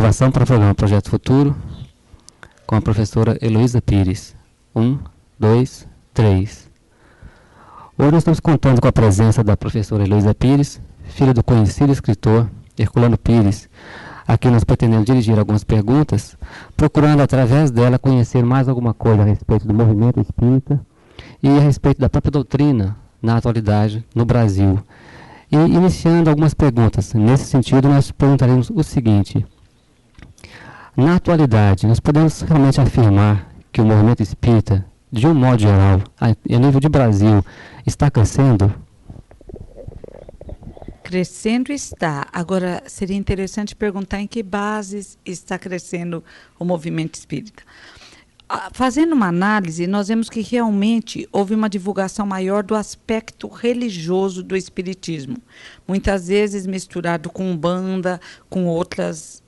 gravação para o programa Projeto Futuro com a professora Heloísa Pires. 1, 2, 3. Hoje nós estamos contando com a presença da professora Heloísa Pires, filha do conhecido escritor Herculano Pires, a quem nós pretendemos dirigir algumas perguntas, procurando através dela conhecer mais alguma coisa a respeito do movimento espírita e a respeito da própria doutrina na atualidade no Brasil. E iniciando algumas perguntas. Nesse sentido, nós perguntaremos o seguinte: na atualidade, nós podemos realmente afirmar que o movimento espírita, de um modo geral, a nível de Brasil, está crescendo? Crescendo está. Agora, seria interessante perguntar em que bases está crescendo o movimento espírita. Fazendo uma análise, nós vemos que realmente houve uma divulgação maior do aspecto religioso do espiritismo, muitas vezes misturado com Umbanda, com outras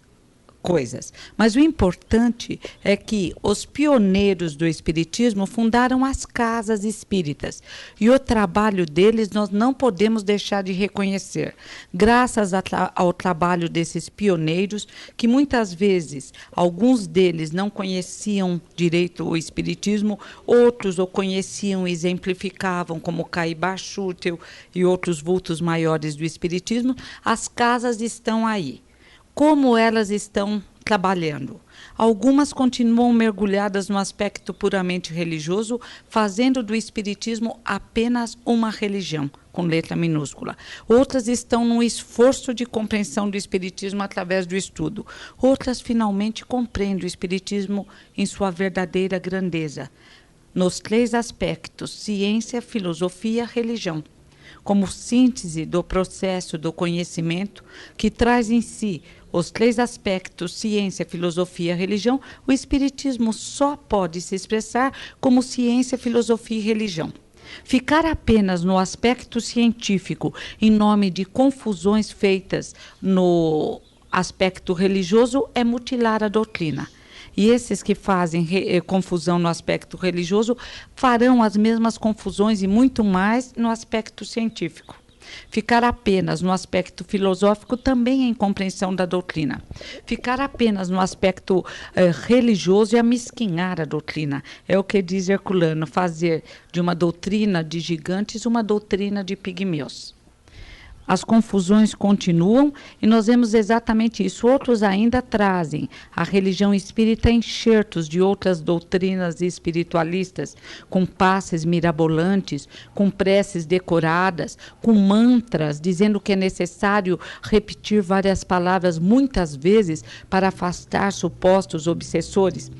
coisas. Mas o importante é que os pioneiros do espiritismo fundaram as casas espíritas, e o trabalho deles nós não podemos deixar de reconhecer. Graças ao trabalho desses pioneiros, que muitas vezes alguns deles não conheciam direito o espiritismo, outros o conheciam e exemplificavam, como Caíba Schüttel e outros vultos maiores do espiritismo. As casas estão aí. Como elas estão trabalhando? Algumas continuam mergulhadas no aspecto puramente religioso, fazendo do espiritismo apenas uma religião, com letra minúscula. Outras estão num esforço de compreensão do espiritismo através do estudo. Outras finalmente compreendem o espiritismo em sua verdadeira grandeza, nos 3 aspectos: ciência, filosofia, religião, como síntese do processo do conhecimento que traz em si os 3 aspectos, ciência, filosofia e religião. O espiritismo só pode se expressar como ciência, filosofia e religião. Ficar apenas no aspecto científico, em nome de confusões feitas no aspecto religioso, é mutilar a doutrina. E esses que fazem confusão no aspecto religioso farão as mesmas confusões e muito mais no aspecto científico. Ficar apenas no aspecto filosófico também é incompreensão da doutrina. Ficar apenas no aspecto religioso é amesquinhar a doutrina. É o que diz Herculano: fazer de uma doutrina de gigantes uma doutrina de pigmeus. As confusões continuam e nós vemos exatamente isso. Outros ainda trazem à religião espírita enxertos de outras doutrinas espiritualistas, com passes mirabolantes, com preces decoradas, com mantras, dizendo que é necessário repetir várias palavras muitas vezes para afastar supostos obsessores.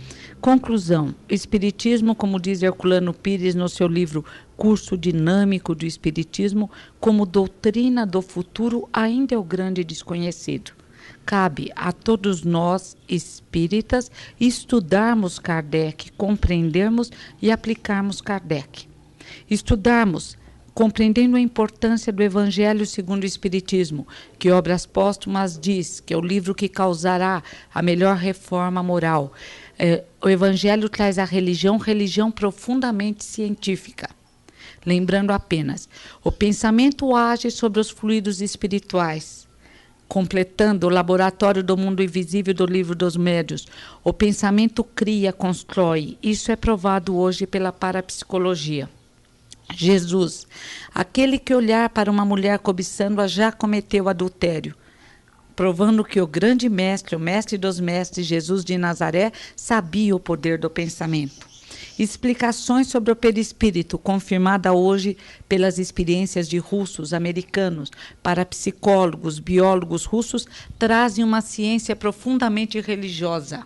Conclusão: o espiritismo, como diz Herculano Pires no seu livro Curso Dinâmico do Espiritismo, como doutrina do futuro, ainda é o grande desconhecido. Cabe a todos nós, espíritas, estudarmos Kardec, compreendermos e aplicarmos Kardec. Estudarmos, compreendendo a importância do Evangelho segundo o Espiritismo, que Obras Póstumas diz que é o livro que causará a melhor reforma moral. O Evangelho traz a religião profundamente científica. Lembrando apenas, o pensamento age sobre os fluidos espirituais, completando o laboratório do mundo invisível do livro dos médiuns. O pensamento cria, constrói. Isso é provado hoje pela parapsicologia. Jesus, aquele que olhar para uma mulher cobiçando-a já cometeu adultério, provando que o grande mestre, o mestre dos mestres, Jesus de Nazaré, sabia o poder do pensamento. Explicações sobre o perispírito, confirmada hoje pelas experiências de russos, americanos, parapsicólogos, biólogos russos, trazem uma ciência profundamente religiosa.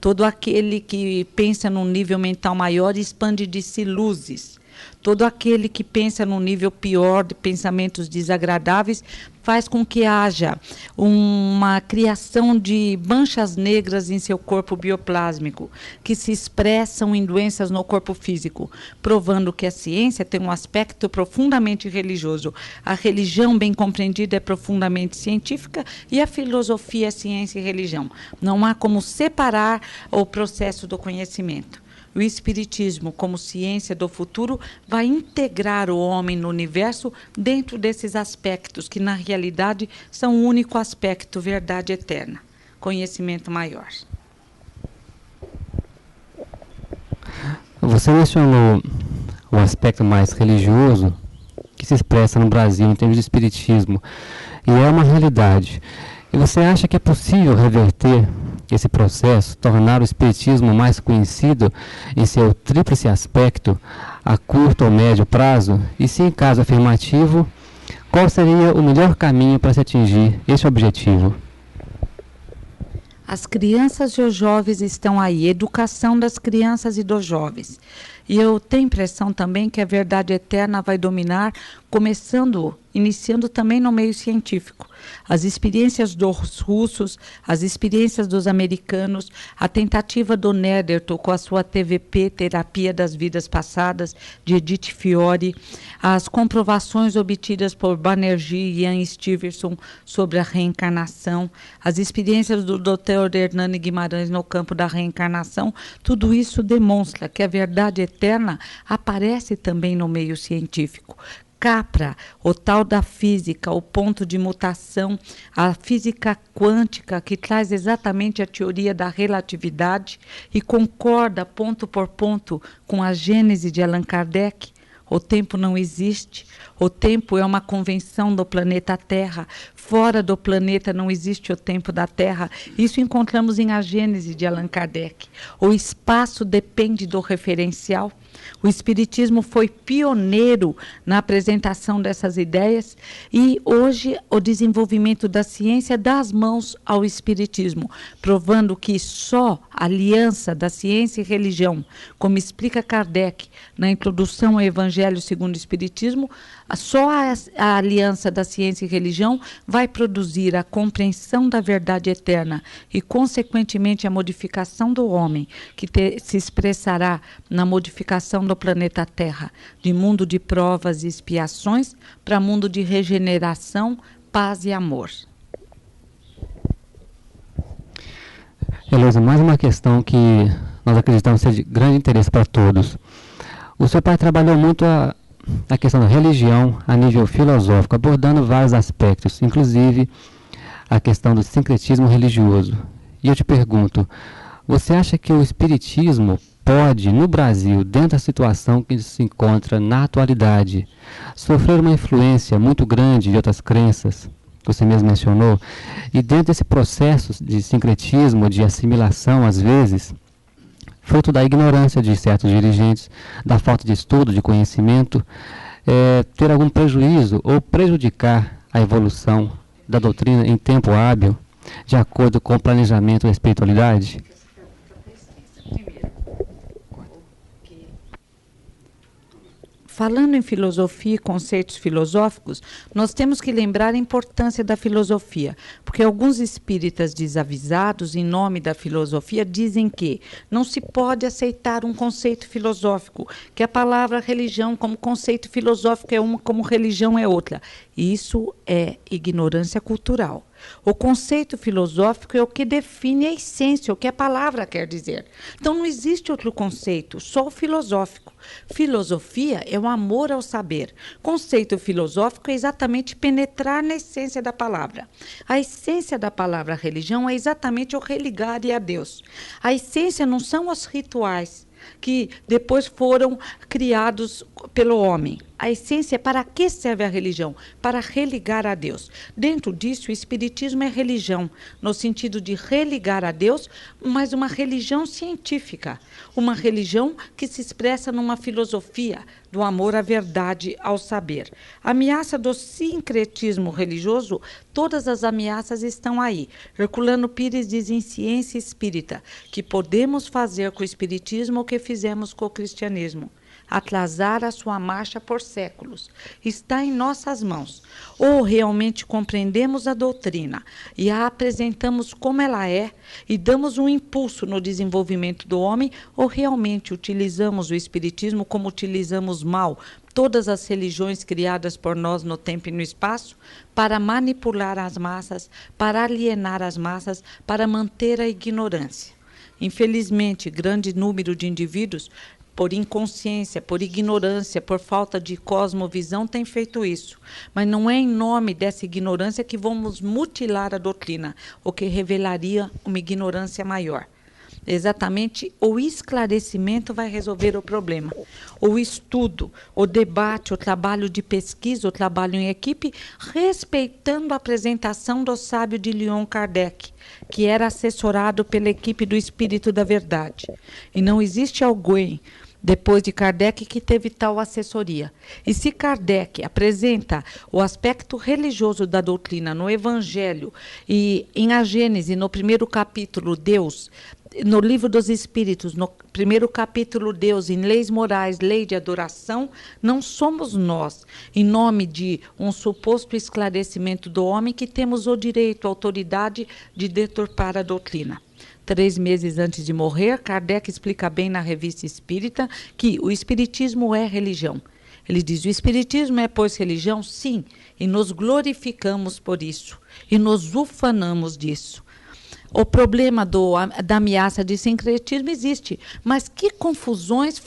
Todo aquele que pensa num nível mental maior expande de si luzes. Todo aquele que pensa num nível pior de pensamentos desagradáveis faz com que haja uma criação de manchas negras em seu corpo bioplásmico, que se expressam em doenças no corpo físico, provando que a ciência tem um aspecto profundamente religioso. A religião, bem compreendida, é profundamente científica, e a filosofia é ciência e religião. Não há como separar o processo do conhecimento. O Espiritismo, como ciência do futuro, vai integrar o homem no universo dentro desses aspectos, que na realidade são o único aspecto, verdade eterna. conhecimento maior. Você mencionou o aspecto mais religioso que se expressa no Brasil em termos de espiritismo, e é uma realidade. E você acha que é possível reverter esse processo, tornar o espiritismo mais conhecido em seu tríplice aspecto, a curto ou médio prazo? E se em caso afirmativo, qual seria o melhor caminho para se atingir esse objetivo? As crianças e os jovens estão aí, educação das crianças e dos jovens. E eu tenho impressão também que a verdade eterna vai dominar, iniciando também no meio científico. As experiências dos russos, as experiências dos americanos, a tentativa do Netherton com a sua TVP, Terapia das Vidas Passadas, de Edith Fiore, as comprovações obtidas por Banerjee e Ian Stevenson sobre a reencarnação, as experiências do Dr. Hernani Guimarães no campo da reencarnação, tudo isso demonstra que a verdade eterna aparece também no meio científico. Capra, o tal da física, o ponto de mutação, a física quântica, que traz exatamente a teoria da relatividade e concorda ponto por ponto com a gênese de Allan Kardec. O tempo não existe, o tempo é uma convenção do planeta Terra, fora do planeta não existe o tempo da Terra. Isso encontramos em A Gênese de Allan Kardec. O espaço depende do referencial. O Espiritismo foi pioneiro na apresentação dessas ideias e hoje o desenvolvimento da ciência dá as mãos ao Espiritismo, provando que só a aliança da ciência e religião, como explica Kardec na introdução ao Evangelho segundo o Espiritismo, só a aliança da ciência e religião vai produzir a compreensão da verdade eterna e, consequentemente, a modificação do homem, que se expressará na modificação do planeta Terra, de mundo de provas e expiações para mundo de regeneração, paz e amor. Heloísa, mais uma questão que nós acreditamos ser de grande interesse para todos. O seu pai trabalhou muito a questão da religião a nível filosófico, abordando vários aspectos, inclusive a questão do sincretismo religioso. E eu te pergunto, você acha que o espiritismo pode, no Brasil, dentro da situação que se encontra na atualidade, sofrer uma influência muito grande de outras crenças, que você mesmo mencionou, e dentro desse processo de sincretismo, de assimilação, às vezes, fruto da ignorância de certos dirigentes, da falta de estudo, de conhecimento, ter algum prejuízo ou prejudicar a evolução da doutrina em tempo hábil, de acordo com o planejamento da espiritualidade? Falando em filosofia e conceitos filosóficos, nós temos que lembrar a importância da filosofia, porque alguns espíritas desavisados, em nome da filosofia, dizem que não se pode aceitar um conceito filosófico, que a palavra religião como conceito filosófico é uma, como religião é outra. Isso é ignorância cultural. O conceito filosófico é o que define a essência, o que a palavra quer dizer. Então não existe outro conceito, só o filosófico. Filosofia é o amor ao saber. Conceito filosófico é exatamente penetrar na essência da palavra. A essência da palavra religião é exatamente o religar a Deus. A essência não são os rituais que depois foram criados pelo homem. A essência é para que serve a religião? Para religar a Deus. Dentro disso, o espiritismo é religião, no sentido de religar a Deus, mas uma religião científica. Uma religião que se expressa numa filosofia do amor à verdade, ao saber. A ameaça do sincretismo religioso, todas as ameaças estão aí. Herculano Pires diz em Ciência Espírita que podemos fazer com o espiritismo o que fizemos com o cristianismo. Atrasar a sua marcha por séculos. Está em nossas mãos. Ou realmente compreendemos a doutrina e a apresentamos como ela é e damos um impulso no desenvolvimento do homem, ou realmente utilizamos o espiritismo como utilizamos mal todas as religiões criadas por nós no tempo e no espaço, para manipular as massas, para alienar as massas, para manter a ignorância. Infelizmente, grande número de indivíduos por inconsciência, por ignorância, por falta de cosmovisão, tem feito isso. Mas não é em nome dessa ignorância que vamos mutilar a doutrina, o que revelaria uma ignorância maior. Exatamente, o esclarecimento vai resolver o problema. O estudo, o debate, o trabalho de pesquisa, o trabalho em equipe, respeitando a apresentação do sábio de Leon Kardec, que era assessorado pela equipe do Espírito da Verdade. E não existe alguém, depois de Kardec, que teve tal assessoria. E se Kardec apresenta o aspecto religioso da doutrina no Evangelho e em A Gênese, no primeiro capítulo, Deus, no Livro dos Espíritos, no primeiro capítulo, Deus, em Leis Morais, Lei de Adoração, não somos nós, em nome de um suposto esclarecimento do homem, que temos o direito, a autoridade de deturpar a doutrina. 3 meses antes de morrer, Kardec explica bem na Revista Espírita que o Espiritismo é religião. Ele diz, o Espiritismo é, pois, religião? Sim, e nos glorificamos por isso, e nos ufanamos disso. O problema da ameaça de sincretismo existe, mas que confusões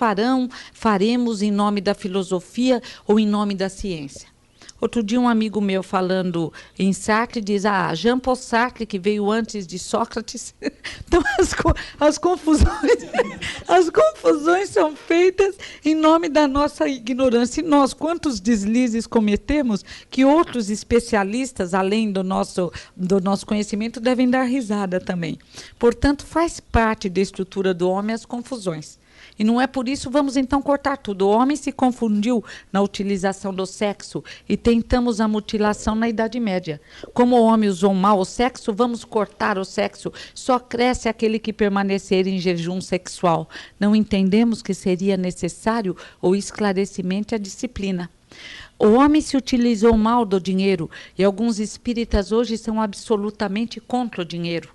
faremos em nome da filosofia ou em nome da ciência? Outro dia um amigo meu falando em Sartre diz, Jean Paul Sartre, que veio antes de Sócrates. Então as confusões são feitas em nome da nossa ignorância. E nós, quantos deslizes cometemos que outros especialistas, além do nosso conhecimento, devem dar risada também. Portanto, faz parte da estrutura do homem as confusões. E não é por isso, vamos então cortar tudo. O homem se confundiu na utilização do sexo e tentamos a mutilação na Idade Média. Como o homem usou mal o sexo, vamos cortar o sexo. Só cresce aquele que permanecer em jejum sexual. Não entendemos que seria necessário o esclarecimento e a disciplina. O homem se utilizou mal do dinheiro e alguns espíritas hoje são absolutamente contra o dinheiro.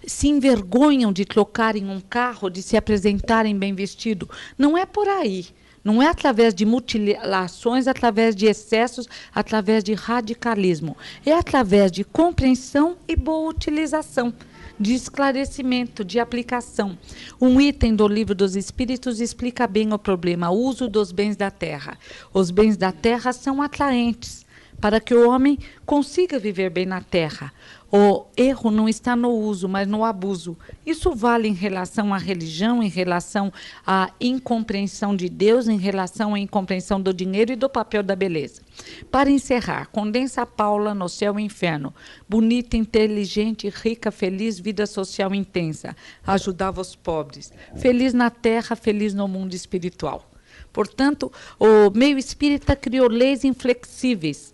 Se envergonham de trocarem um carro, de se apresentarem bem vestido. Não é por aí. Não é através de mutilações, através de excessos, através de radicalismo. É através de compreensão e boa utilização, de esclarecimento, de aplicação. Um item do Livro dos Espíritos explica bem o problema, o uso dos bens da terra. Os bens da terra são atraentes para que o homem consiga viver bem na terra. O erro não está no uso, mas no abuso. Isso vale em relação à religião, em relação à incompreensão de Deus, em relação à incompreensão do dinheiro e do papel da beleza. Para encerrar, condensa Paula no céu e inferno. Bonita, inteligente, rica, feliz, vida social intensa. Ajudava os pobres. Feliz na terra, feliz no mundo espiritual. Portanto, o meio espírita criou leis inflexíveis.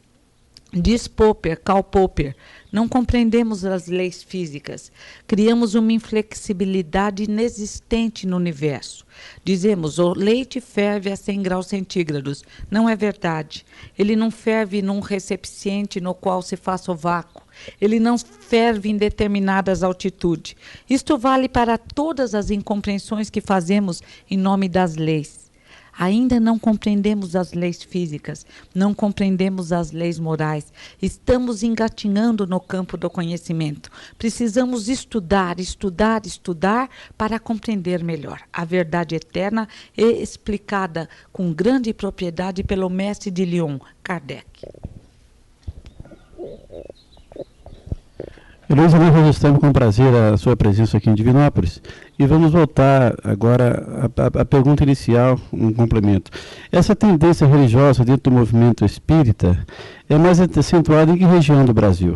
Diz Popper, Karl Popper, não compreendemos as leis físicas, criamos uma inflexibilidade inexistente no universo. Dizemos, o leite ferve a 100 graus centígrados. Não é verdade. Ele não ferve num recipiente no qual se faça o vácuo. Ele não ferve em determinadas altitudes. Isto vale para todas as incompreensões que fazemos em nome das leis. Ainda não compreendemos as leis físicas, não compreendemos as leis morais. Estamos engatinhando no campo do conhecimento. Precisamos estudar, estudar, estudar para compreender melhor. A verdade eterna é explicada com grande propriedade pelo mestre de Lyon, Kardec. Heloísa, nós registramos com prazer a sua presença aqui em Divinópolis e vamos voltar agora à pergunta inicial, um complemento. Essa tendência religiosa dentro do movimento espírita é mais acentuada em que região do Brasil?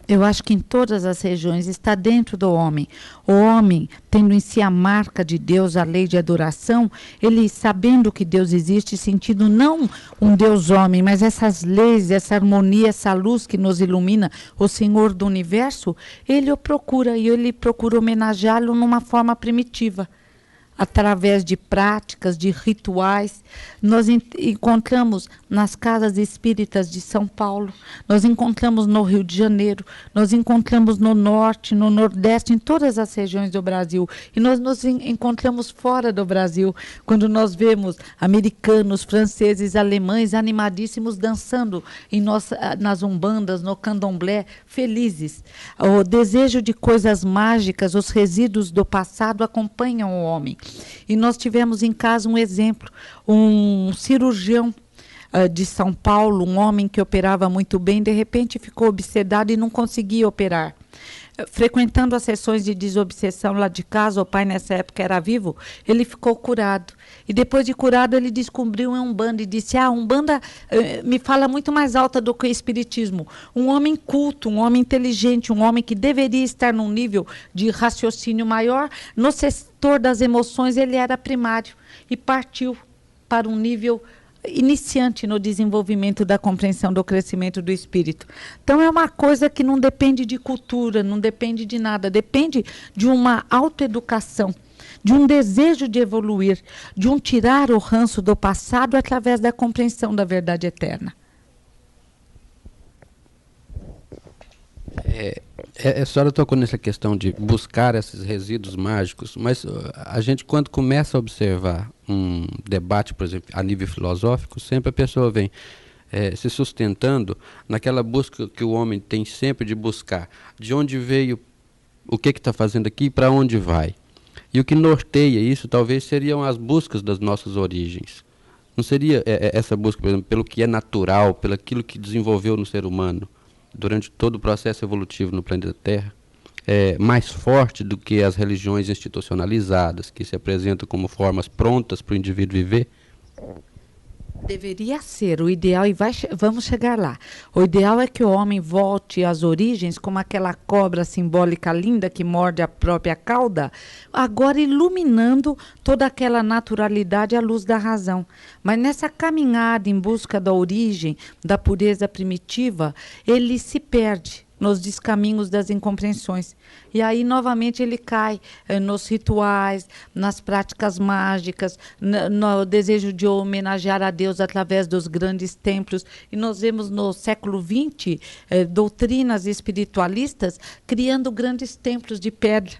Eu acho que em todas as regiões está dentro do homem. O homem, tendo em si a marca de Deus, a lei de adoração, ele sabendo que Deus existe, sentindo não um Deus homem, mas essas leis, essa harmonia, essa luz que nos ilumina, o Senhor do universo, ele o procura e ele procura homenageá-lo numa forma primitiva. Através de práticas, de rituais. Nós encontramos nas casas espíritas de São Paulo, nós encontramos no Rio de Janeiro, nós encontramos no Norte, no Nordeste, em todas as regiões do Brasil. E nós nos encontramos fora do Brasil, quando nós vemos americanos, franceses, alemães, animadíssimos, dançando nas umbandas, no candomblé, felizes. O desejo de coisas mágicas, os resíduos do passado acompanham o homem. E nós tivemos em casa um exemplo, um cirurgião de São Paulo, um homem que operava muito bem, de repente ficou obsedado e não conseguia operar. Frequentando as sessões de desobsessão lá de casa, o pai nessa época era vivo, ele ficou curado. E depois de curado, ele descobriu em Umbanda e disse, Umbanda me fala muito mais alta do que o espiritismo. Um homem culto, um homem inteligente, um homem que deveria estar num nível de raciocínio maior, no setor das emoções ele era primário e partiu para um nível iniciante no desenvolvimento da compreensão do crescimento do espírito. Então é uma coisa que não depende de cultura, não depende de nada, depende de uma autoeducação, de um desejo de evoluir, de um tirar o ranço do passado através da compreensão da verdade eterna. A senhora tocou nessa questão de buscar esses resíduos mágicos, mas a gente, quando começa a observar um debate, por exemplo, a nível filosófico, sempre a pessoa vem se sustentando naquela busca que o homem tem sempre de buscar de onde veio, o que está fazendo aqui e para onde vai. E o que norteia isso talvez seriam as buscas das nossas origens. Não seria essa busca, por exemplo, pelo que é natural, pelo aquilo que desenvolveu no ser humano durante todo o processo evolutivo no planeta Terra, mais forte do que as religiões institucionalizadas, que se apresentam como formas prontas para o indivíduo viver? Deveria ser o ideal, e vamos chegar lá. O ideal é que o homem volte às origens, como aquela cobra simbólica linda que morde a própria cauda, agora iluminando toda aquela naturalidade à luz da razão. Mas nessa caminhada em busca da origem, da pureza primitiva, ele se perde nos descaminhos das incompreensões. E aí, novamente, ele cai nos rituais, nas práticas mágicas, no desejo de homenagear a Deus através dos grandes templos. E nós vemos no século XX doutrinas espiritualistas criando grandes templos de pedra.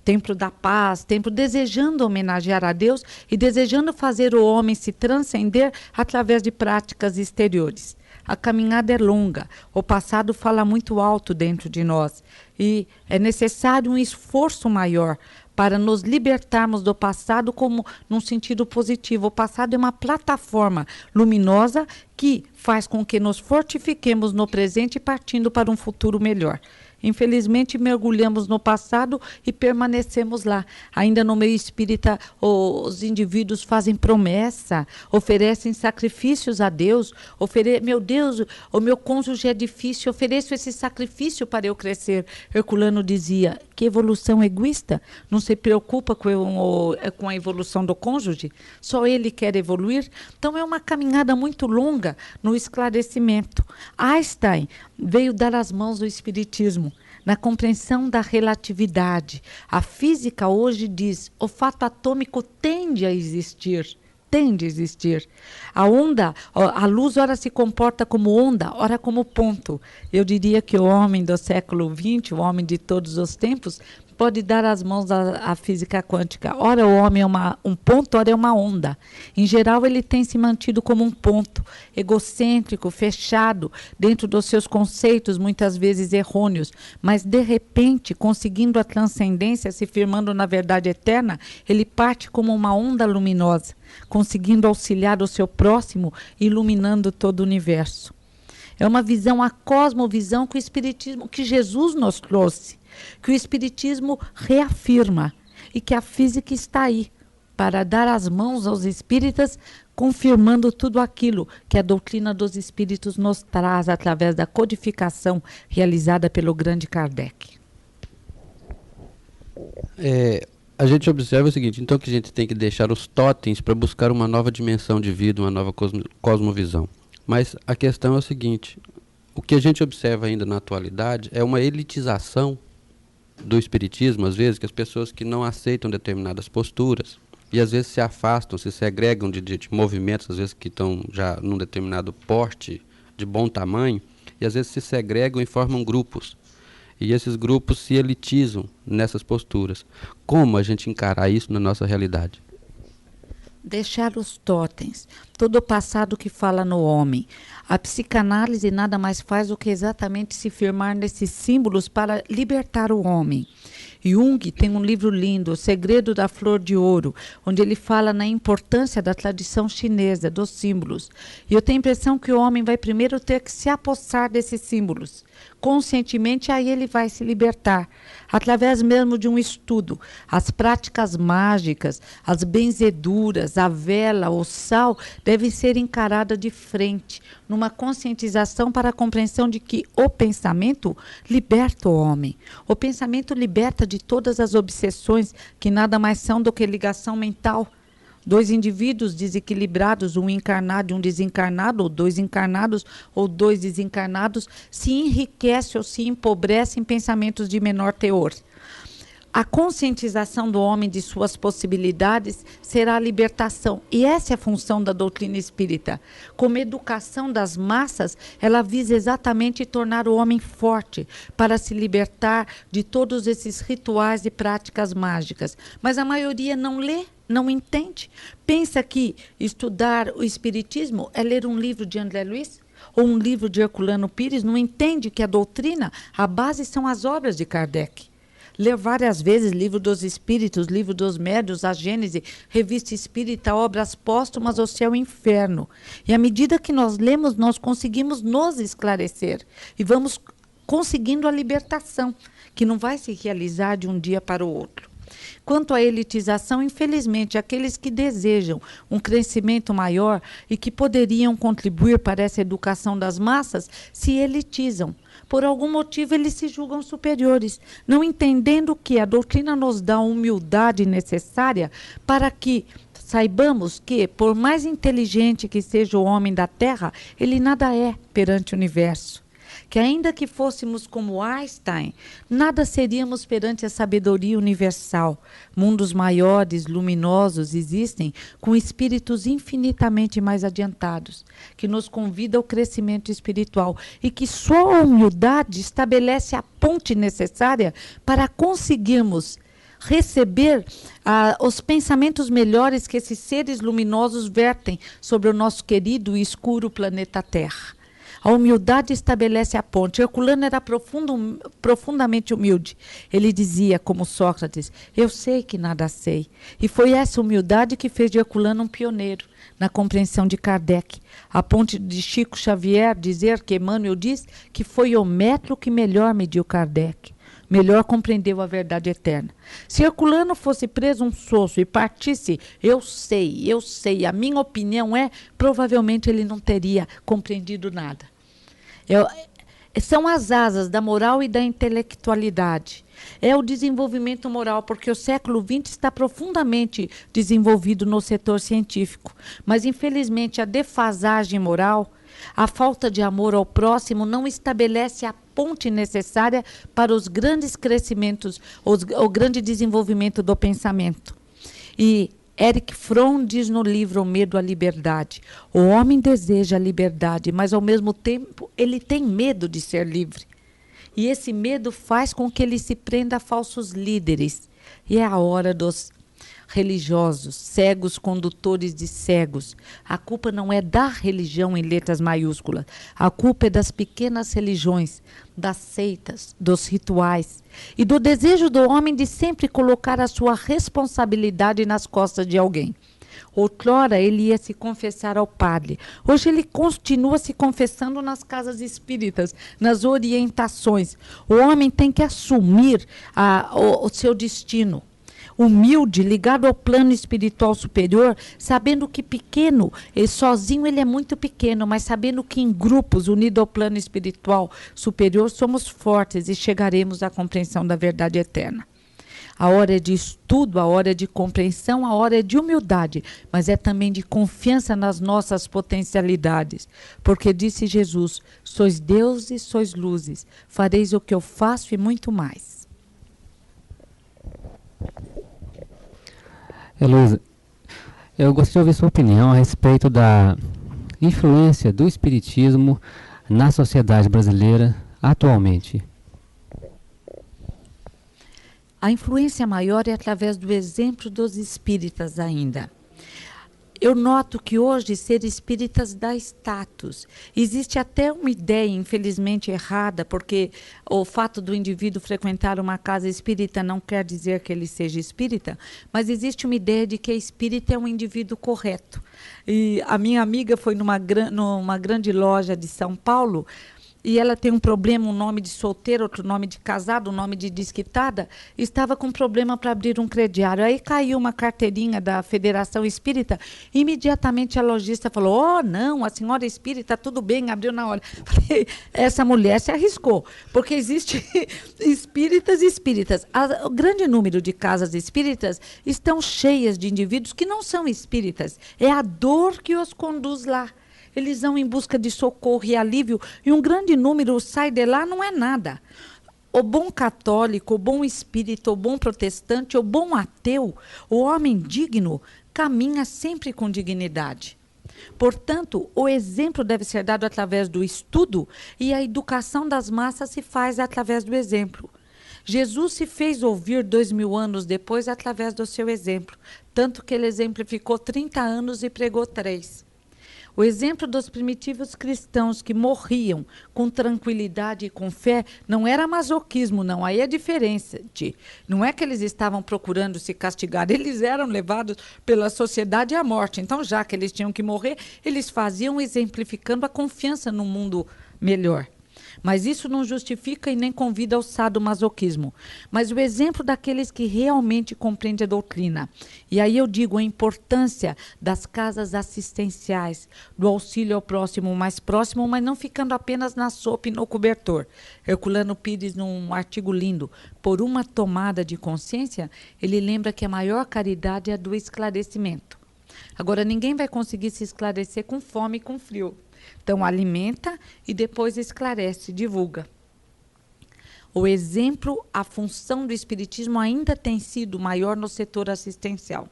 Templo da paz, templo desejando homenagear a Deus e desejando fazer o homem se transcender através de práticas exteriores. A caminhada é longa, o passado fala muito alto dentro de nós e é necessário um esforço maior para nos libertarmos do passado como num sentido positivo. O passado é uma plataforma luminosa que faz com que nos fortifiquemos no presente partindo para um futuro melhor. Infelizmente, mergulhamos no passado e permanecemos lá. Ainda no meio espírita, os indivíduos fazem promessa, oferecem sacrifícios a Deus. Meu Deus, o meu cônjuge é difícil, ofereço esse sacrifício para eu crescer. Herculano dizia, que evolução egoísta, não se preocupa com a evolução do cônjuge, só ele quer evoluir. Então é uma caminhada muito longa no esclarecimento. Einstein veio dar as mãos ao espiritismo, na compreensão da relatividade. A física hoje diz, o fato atômico tende a existir. A onda, a luz ora se comporta como onda, ora como ponto. Eu diria que o homem do século XX, o homem de todos os tempos, pode dar as mãos à física quântica. Ora o homem é um ponto, ora é uma onda. Em geral, ele tem se mantido como um ponto, egocêntrico, fechado, dentro dos seus conceitos, muitas vezes errôneos. Mas, de repente, conseguindo a transcendência, se firmando na verdade eterna, ele parte como uma onda luminosa, conseguindo auxiliar o seu próximo, iluminando todo o universo. É uma visão, a cosmovisão que o Espiritismo, que Jesus nos trouxe, que o Espiritismo reafirma e que a física está aí para dar as mãos aos espíritas, confirmando tudo aquilo que a doutrina dos espíritos nos traz através da codificação realizada pelo grande Kardec. A gente observa o seguinte, então, que a gente tem que deixar os totens para buscar uma nova dimensão de vida, uma nova cosmovisão. Mas a questão é o seguinte, o que a gente observa ainda na atualidade é uma elitização do espiritismo, às vezes, que as pessoas que não aceitam determinadas posturas e às vezes se afastam, se segregam de movimentos, às vezes que estão já num determinado porte de bom tamanho, e às vezes se segregam e formam grupos. E esses grupos se elitizam nessas posturas. Como a gente encarar isso na nossa realidade? Deixar os totens, todo o passado que fala no homem. A psicanálise nada mais faz do que exatamente se firmar nesses símbolos para libertar o homem. Jung tem um livro lindo, O Segredo da Flor de Ouro, onde ele fala na importância da tradição chinesa, dos símbolos. E eu tenho a impressão que o homem vai primeiro ter que se apossar desses símbolos. Conscientemente, aí ele vai se libertar, através mesmo de um estudo. As práticas mágicas, as benzeduras, a vela, o sal, devem ser encaradas de frente, numa conscientização para a compreensão de que o pensamento liberta o homem. O pensamento liberta de todas as obsessões, que nada mais são do que ligação mental. Dois indivíduos desequilibrados, um encarnado e um desencarnado, ou dois encarnados ou dois desencarnados, se enriquecem ou se empobrecem em pensamentos de menor teor. A conscientização do homem de suas possibilidades será a libertação. E essa é a função da doutrina espírita. Como educação das massas, ela visa exatamente tornar o homem forte para se libertar de todos esses rituais e práticas mágicas. Mas a maioria não lê, não entende. Pensa que estudar o espiritismo é ler um livro de André Luiz ou um livro de Herculano Pires. Não entende que a doutrina, a base são as obras de Kardec. Ler várias vezes Livro dos Espíritos, Livro dos Médiuns, a Gênese, Revista Espírita, Obras Póstumas, O Céu e o Inferno. E à medida que nós lemos, nós conseguimos nos esclarecer. E vamos conseguindo a libertação, que não vai se realizar de um dia para o outro. Quanto à elitização, infelizmente, aqueles que desejam um crescimento maior e que poderiam contribuir para essa educação das massas, se elitizam. Por algum motivo, eles se julgam superiores, não entendendo que a doutrina nos dá a humildade necessária para que saibamos que, por mais inteligente que seja o homem da Terra, ele nada é perante o universo. Que ainda que fôssemos como Einstein, nada seríamos perante a sabedoria universal. Mundos maiores, luminosos existem, com espíritos infinitamente mais adiantados, que nos convida ao crescimento espiritual e que só a humildade estabelece a ponte necessária para conseguirmos receber os pensamentos melhores que esses seres luminosos vertem sobre o nosso querido e escuro planeta Terra. A humildade estabelece a ponte. Herculano era profundamente humilde. Ele dizia, como Sócrates, eu sei que nada sei. E foi essa humildade que fez de Herculano um pioneiro na compreensão de Kardec. A ponte de Chico Xavier dizer que Emmanuel diz que foi o metro que melhor mediu Kardec. Melhor compreendeu a verdade eterna. Se Herculano fosse preso um soço e partisse, eu sei, a minha opinião é, provavelmente ele não teria compreendido nada. São as asas da moral e da intelectualidade. É o desenvolvimento moral, porque o século XX está profundamente desenvolvido no setor científico. Mas, infelizmente, a defasagem moral, a falta de amor ao próximo não estabelece a ponte necessária para os grandes crescimentos, o grande desenvolvimento do pensamento. E Erich Fromm diz no livro O Medo à Liberdade, o homem deseja a liberdade, mas ao mesmo tempo ele tem medo de ser livre. E esse medo faz com que ele se prenda a falsos líderes. E é a hora dos religiosos, cegos condutores de cegos. A culpa não é da religião em letras maiúsculas. A culpa é das pequenas religiões, das seitas, dos rituais e do desejo do homem de sempre colocar a sua responsabilidade nas costas de alguém. Outrora ele ia se confessar ao padre. Hoje ele continua se confessando nas casas espíritas, nas orientações. O homem tem que assumir o seu destino. Humilde, ligado ao plano espiritual superior, sabendo que pequeno, sozinho ele é muito pequeno, mas sabendo que em grupos, unidos ao plano espiritual superior, somos fortes e chegaremos à compreensão da verdade eterna. A hora é de estudo, a hora é de compreensão, a hora é de humildade, mas é também de confiança nas nossas potencialidades. Porque disse Jesus, sois deuses, sois luzes, fareis o que eu faço e muito mais. Heloísa, eu gostaria de ouvir sua opinião a respeito da influência do espiritismo na sociedade brasileira atualmente. A influência maior é através do exemplo dos espíritas ainda. Eu noto que hoje ser espíritas dá status. Existe até uma ideia, infelizmente errada, porque o fato do indivíduo frequentar uma casa espírita não quer dizer que ele seja espírita, mas existe uma ideia de que espírita é um indivíduo correto. E a minha amiga foi numa grande loja de São Paulo, e ela tem um problema, um nome de solteiro, outro nome de casado, um nome de desquitada, estava com problema para abrir um crediário. Aí caiu uma carteirinha da Federação Espírita, imediatamente a lojista falou, oh, não, a senhora é espírita, tudo bem, abriu na hora. Falei, essa mulher se arriscou, porque existe espíritas e espíritas. O grande número de casas espíritas estão cheias de indivíduos que não são espíritas, é a dor que os conduz lá. Eles vão em busca de socorro e alívio, e um grande número sai de lá, não é nada. O bom católico, o bom espírita, o bom protestante, o bom ateu, o homem digno, caminha sempre com dignidade. Portanto, o exemplo deve ser dado através do estudo, e a educação das massas se faz através do exemplo. Jesus se fez ouvir 2000 anos depois através do seu exemplo, tanto que ele exemplificou 30 anos e pregou 3. O exemplo dos primitivos cristãos que morriam com tranquilidade e com fé não era masoquismo, não. Aí é diferente. Não é que eles estavam procurando se castigar, eles eram levados pela sociedade à morte. Então, já que eles tinham que morrer, eles faziam exemplificando a confiança no mundo melhor. Mas isso não justifica e nem convida ao sadomasoquismo. Mas o exemplo daqueles que realmente compreendem a doutrina. E aí eu digo a importância das casas assistenciais, do auxílio ao próximo mais próximo, mas não ficando apenas na sopa e no cobertor. Herculano Pires, num artigo lindo, por uma tomada de consciência, ele lembra que a maior caridade é a do esclarecimento. Agora, ninguém vai conseguir se esclarecer com fome e com frio. Então, alimenta e depois esclarece, divulga. O exemplo, a função do espiritismo ainda tem sido maior no setor assistencial.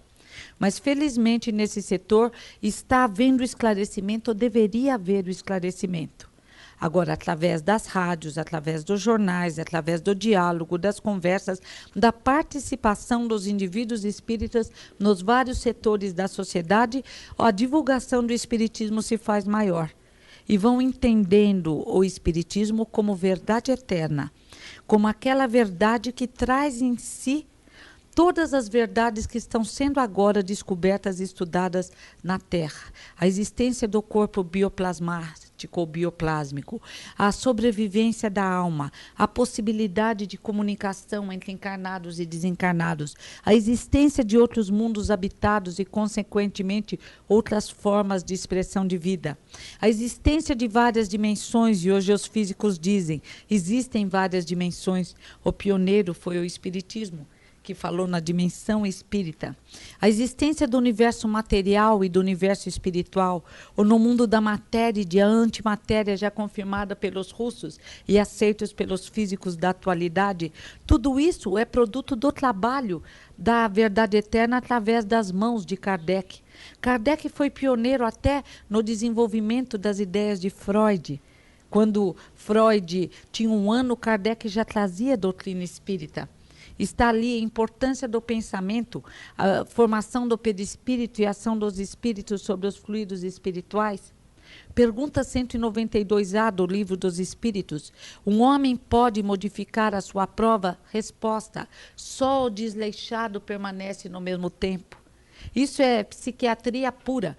Mas, felizmente, nesse setor está havendo esclarecimento, ou deveria haver o esclarecimento. Agora, através das rádios, através dos jornais, através do diálogo, das conversas, da participação dos indivíduos espíritas nos vários setores da sociedade, a divulgação do espiritismo se faz maior. E vão entendendo o espiritismo como verdade eterna, como aquela verdade que traz em si todas as verdades que estão sendo agora descobertas e estudadas na Terra. A existência do corpo bioplasmático ou bioplásmico, a sobrevivência da alma, a possibilidade de comunicação entre encarnados e desencarnados, a existência de outros mundos habitados e, consequentemente, outras formas de expressão de vida, a existência de várias dimensões, e hoje os físicos dizem, existem várias dimensões. O pioneiro foi o Espiritismo, que falou na dimensão espírita, a existência do universo material e do universo espiritual, ou no mundo da matéria e de antimatéria já confirmada pelos russos e aceitos pelos físicos da atualidade, tudo isso é produto do trabalho da verdade eterna através das mãos de Kardec. Kardec foi pioneiro até no desenvolvimento das ideias de Freud. Quando Freud tinha 1 ano, Kardec já trazia a doutrina espírita. Está ali a importância do pensamento, a formação do perispírito e a ação dos espíritos sobre os fluidos espirituais. Pergunta 192A do Livro dos Espíritos. Um homem pode modificar a sua prova? Resposta. Só o desleixado permanece no mesmo tempo. Isso é psiquiatria pura.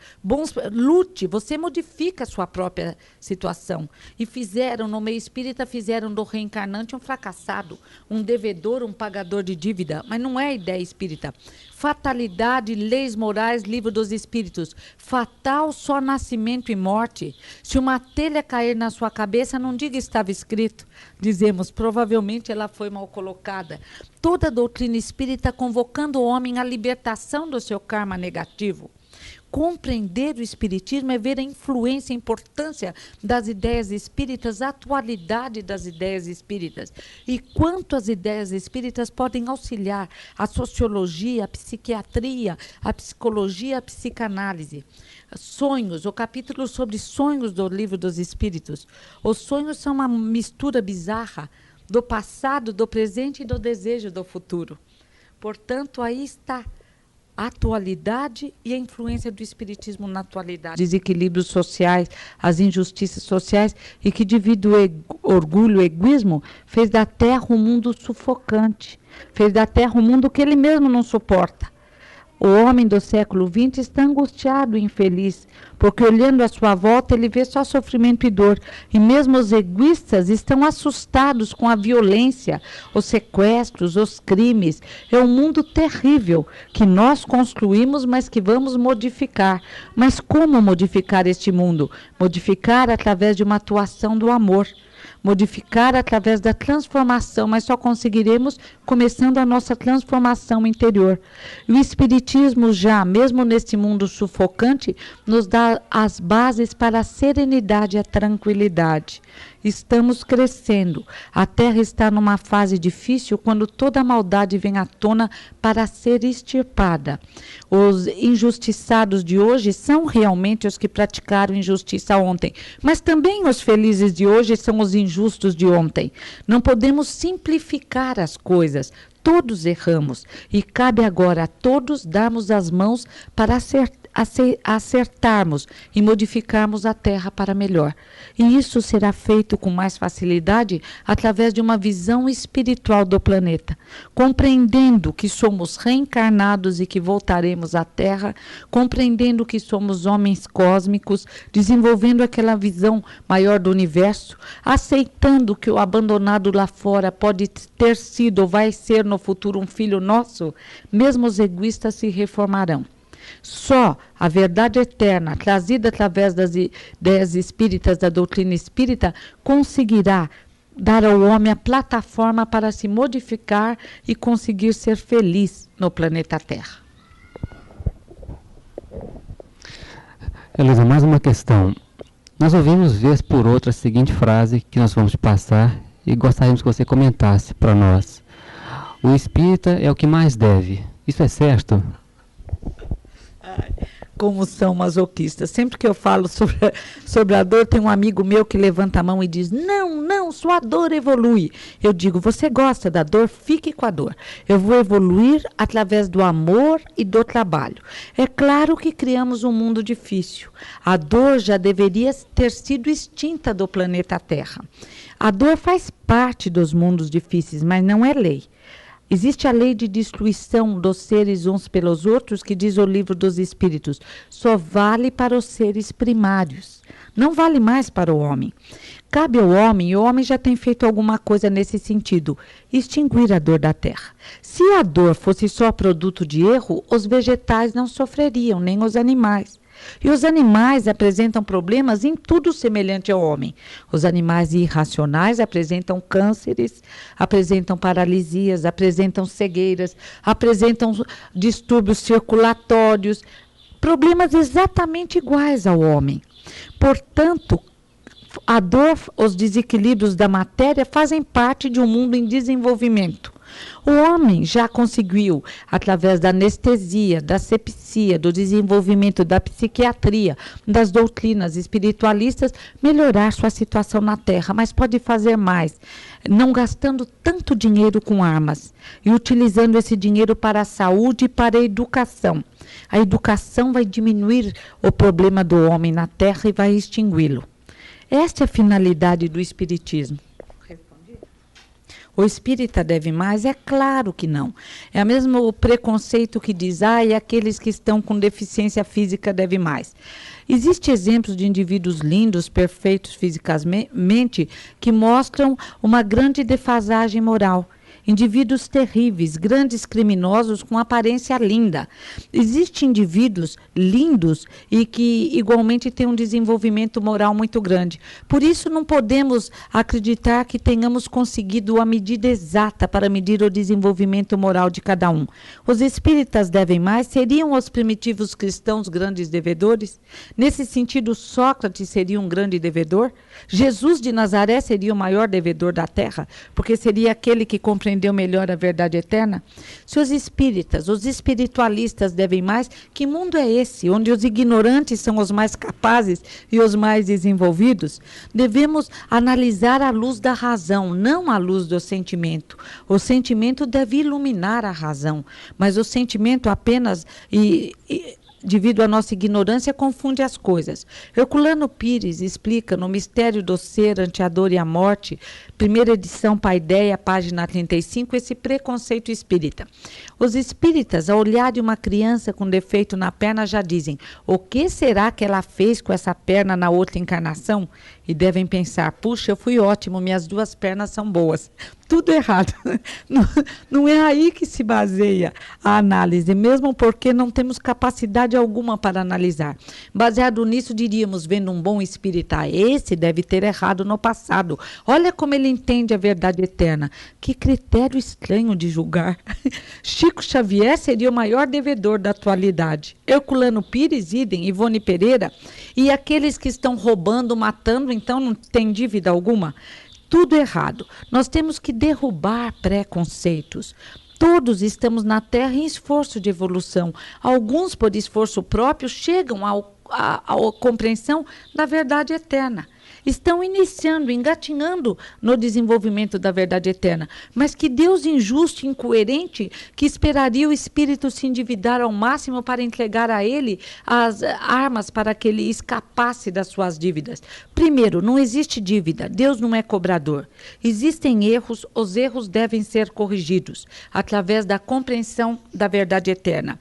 Lute, você modifica a sua própria situação. E fizeram, no meio espírita, fizeram do reencarnante um fracassado, um devedor, um pagador de dívida. Mas não é ideia espírita. Fatalidade, leis morais, Livro dos Espíritos. Fatal só nascimento e morte. Se uma telha cair na sua cabeça, não diga estava escrito. Dizemos, provavelmente ela foi mal colocada. Toda a doutrina espírita convocando o homem à libertação do seu karma negativo. Compreender o espiritismo é ver a influência e a importância das ideias espíritas, a atualidade das ideias espíritas e quanto as ideias espíritas podem auxiliar a sociologia, a psiquiatria, a psicologia, a psicanálise. Sonhos, o capítulo sobre sonhos do Livro dos Espíritos. Os sonhos são uma mistura bizarra do passado, do presente e do desejo do futuro. Portanto, aí está a atualidade e a influência do espiritismo na atualidade. Desequilíbrios sociais, as injustiças sociais, e que devido ao orgulho, egoísmo, fez da Terra um mundo sufocante, fez da Terra um mundo que ele mesmo não suporta. O homem do século XX está angustiado e infeliz, porque olhando à sua volta ele vê só sofrimento e dor. E mesmo os egoístas estão assustados com a violência, os sequestros, os crimes. É um mundo terrível que nós construímos, mas que vamos modificar. Mas como modificar este mundo? Modificar através de uma atuação do amor. Modificar através da transformação, mas só conseguiremos começando a nossa transformação interior. E o Espiritismo já, mesmo neste mundo sufocante, nos dá as bases para a serenidade e a tranquilidade. Estamos crescendo. A Terra está numa fase difícil quando toda a maldade vem à tona para ser extirpada. Os injustiçados de hoje são realmente os que praticaram injustiça ontem, mas também os felizes de hoje são os injustos de ontem. Não podemos simplificar as coisas. Todos erramos e cabe agora a todos darmos as mãos para acertarmos e modificarmos a Terra para melhor. E isso será feito com mais facilidade através de uma visão espiritual do planeta, compreendendo que somos reencarnados e que voltaremos à Terra, compreendendo que somos homens cósmicos, desenvolvendo aquela visão maior do universo, aceitando que o abandonado lá fora pode ter sido ou vai ser no futuro um filho nosso. Mesmo os egoístas se reformarão. Só a verdade eterna, trazida através das ideias espíritas, da doutrina espírita, conseguirá dar ao homem a plataforma para se modificar e conseguir ser feliz no planeta Terra. Heloísa, mais uma questão. Nós ouvimos vez por outra a seguinte frase que nós vamos passar e gostaríamos que você comentasse para nós. O espírita é o que mais deve. Isso é certo? Como são masoquistas. Sempre que eu falo sobre a dor, tem um amigo meu que levanta a mão e diz, não, sua dor evolui. Eu digo, você gosta da dor? Fique com a dor. Eu vou evoluir através do amor e do trabalho. É claro que criamos um mundo difícil. A dor já deveria ter sido extinta do planeta Terra. A dor faz parte dos mundos difíceis, mas não é lei. Existe a lei de destruição dos seres uns pelos outros, que diz o livro dos Espíritos, só vale para os seres primários, não vale mais para o homem. Cabe ao homem, e o homem já tem feito alguma coisa nesse sentido, extinguir a dor da terra. Se a dor fosse só produto de erro, os vegetais não sofreriam, nem os animais. E os animais apresentam problemas em tudo semelhante ao homem. Os animais irracionais apresentam cânceres, apresentam paralisias, apresentam cegueiras, apresentam distúrbios circulatórios, problemas exatamente iguais ao homem. Portanto, a dor, os desequilíbrios da matéria fazem parte de um mundo em desenvolvimento. O homem já conseguiu, através da anestesia, da asepsia, do desenvolvimento da psiquiatria, das doutrinas espiritualistas, melhorar sua situação na Terra, mas pode fazer mais, não gastando tanto dinheiro com armas e utilizando esse dinheiro para a saúde e para a educação. A educação vai diminuir o problema do homem na Terra e vai extingui-lo. Esta é a finalidade do Espiritismo. O espírita deve mais? É claro que não. É o mesmo preconceito que diz, e aqueles que estão com deficiência física devem mais. Existem exemplos de indivíduos lindos, perfeitos fisicamente, que mostram uma grande defasagem moral. Indivíduos terríveis, grandes criminosos com aparência linda. Existem indivíduos lindos e que igualmente têm um desenvolvimento moral muito grande. Por isso não podemos acreditar que tenhamos conseguido a medida exata para medir o desenvolvimento moral de cada um. Os espíritas devem mais? Seriam os primitivos cristãos grandes devedores? Nesse sentido, Sócrates seria um grande devedor? Jesus de Nazaré seria o maior devedor da terra? Porque seria aquele que compreendeu compreendeu melhor a verdade eterna? Se os espíritas, os espiritualistas devem mais, que mundo é esse, onde os ignorantes são os mais capazes e os mais desenvolvidos? Devemos analisar à luz da razão, não à luz do sentimento. O sentimento deve iluminar a razão, mas o sentimento apenas devido à nossa ignorância, confunde as coisas. Herculano Pires explica no Mistério do Ser ante a Dor e a Morte, primeira edição, Paideia, página 35, esse preconceito espírita. Os espíritas, ao olharem uma criança com defeito na perna, já dizem: o que será que ela fez com essa perna na outra encarnação? E devem pensar: puxa, eu fui ótimo, minhas duas pernas são boas. Tudo errado. Não é aí que se baseia a análise, mesmo porque não temos capacidade alguma para analisar. Baseado nisso, diríamos, vendo um bom espírita, esse deve ter errado no passado. Olha como ele entende a verdade eterna. Que critério estranho de julgar. Chico Xavier seria o maior devedor da atualidade. Herculano Pires, idem, Ivone Pereira, e aqueles que estão roubando, matando, então não tem dívida alguma? Tudo errado. Nós temos que derrubar preconceitos. Todos estamos na Terra em esforço de evolução. Alguns, por esforço próprio, chegam à compreensão da verdade eterna. Estão iniciando, engatinhando no desenvolvimento da verdade eterna. Mas que Deus injusto e incoerente, que esperaria o espírito se endividar ao máximo para entregar a ele as armas para que ele escapasse das suas dívidas. Primeiro, não existe dívida. Deus não é cobrador. Existem erros, os erros devem ser corrigidos através da compreensão da verdade eterna.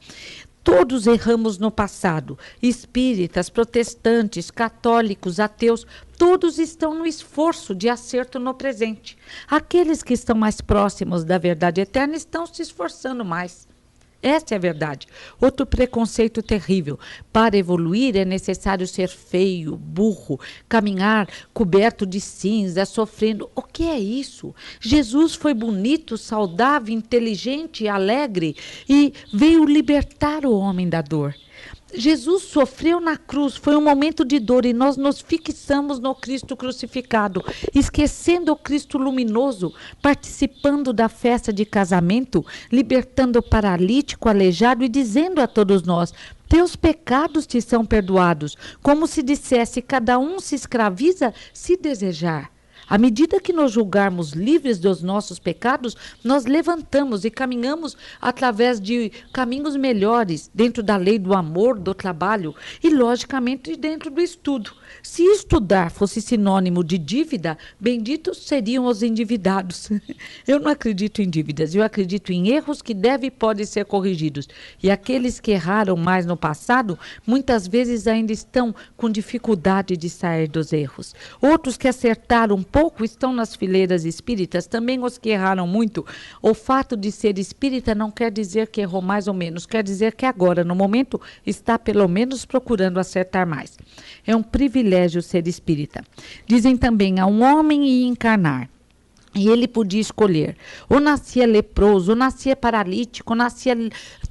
Todos erramos no passado. Espíritas, protestantes, católicos, ateus, todos estão no esforço de acerto no presente. Aqueles que estão mais próximos da verdade eterna estão se esforçando mais. Essa é a verdade. Outro preconceito terrível. Para evoluir é necessário ser feio, burro, caminhar coberto de cinza, sofrendo. O que é isso? Jesus foi bonito, saudável, inteligente, alegre e veio libertar o homem da dor. Jesus sofreu na cruz, foi um momento de dor e nós nos fixamos no Cristo crucificado, esquecendo o Cristo luminoso, participando da festa de casamento, libertando o paralítico, aleijado e dizendo a todos nós: teus pecados te são perdoados, como se dissesse: cada um se escraviza se desejar. À medida que nos julgarmos livres dos nossos pecados, nós levantamos e caminhamos através de caminhos melhores, dentro da lei do amor, do trabalho e, logicamente, dentro do estudo. Se estudar fosse sinônimo de dívida, benditos seriam os endividados. Eu não acredito em dívidas, eu acredito em erros que devem e podem ser corrigidos. E aqueles que erraram mais no passado, muitas vezes ainda estão com dificuldade de sair dos erros. Outros que acertaram pouco estão nas fileiras espíritas, também os que erraram muito. O fato de ser espírita não quer dizer que errou mais ou menos, quer dizer que agora, no momento, está pelo menos procurando acertar mais. É um privilégio ser espírita. Dizem também: a um homem ia encarnar. E ele podia escolher, ou nascia leproso, ou nascia paralítico, ou nascia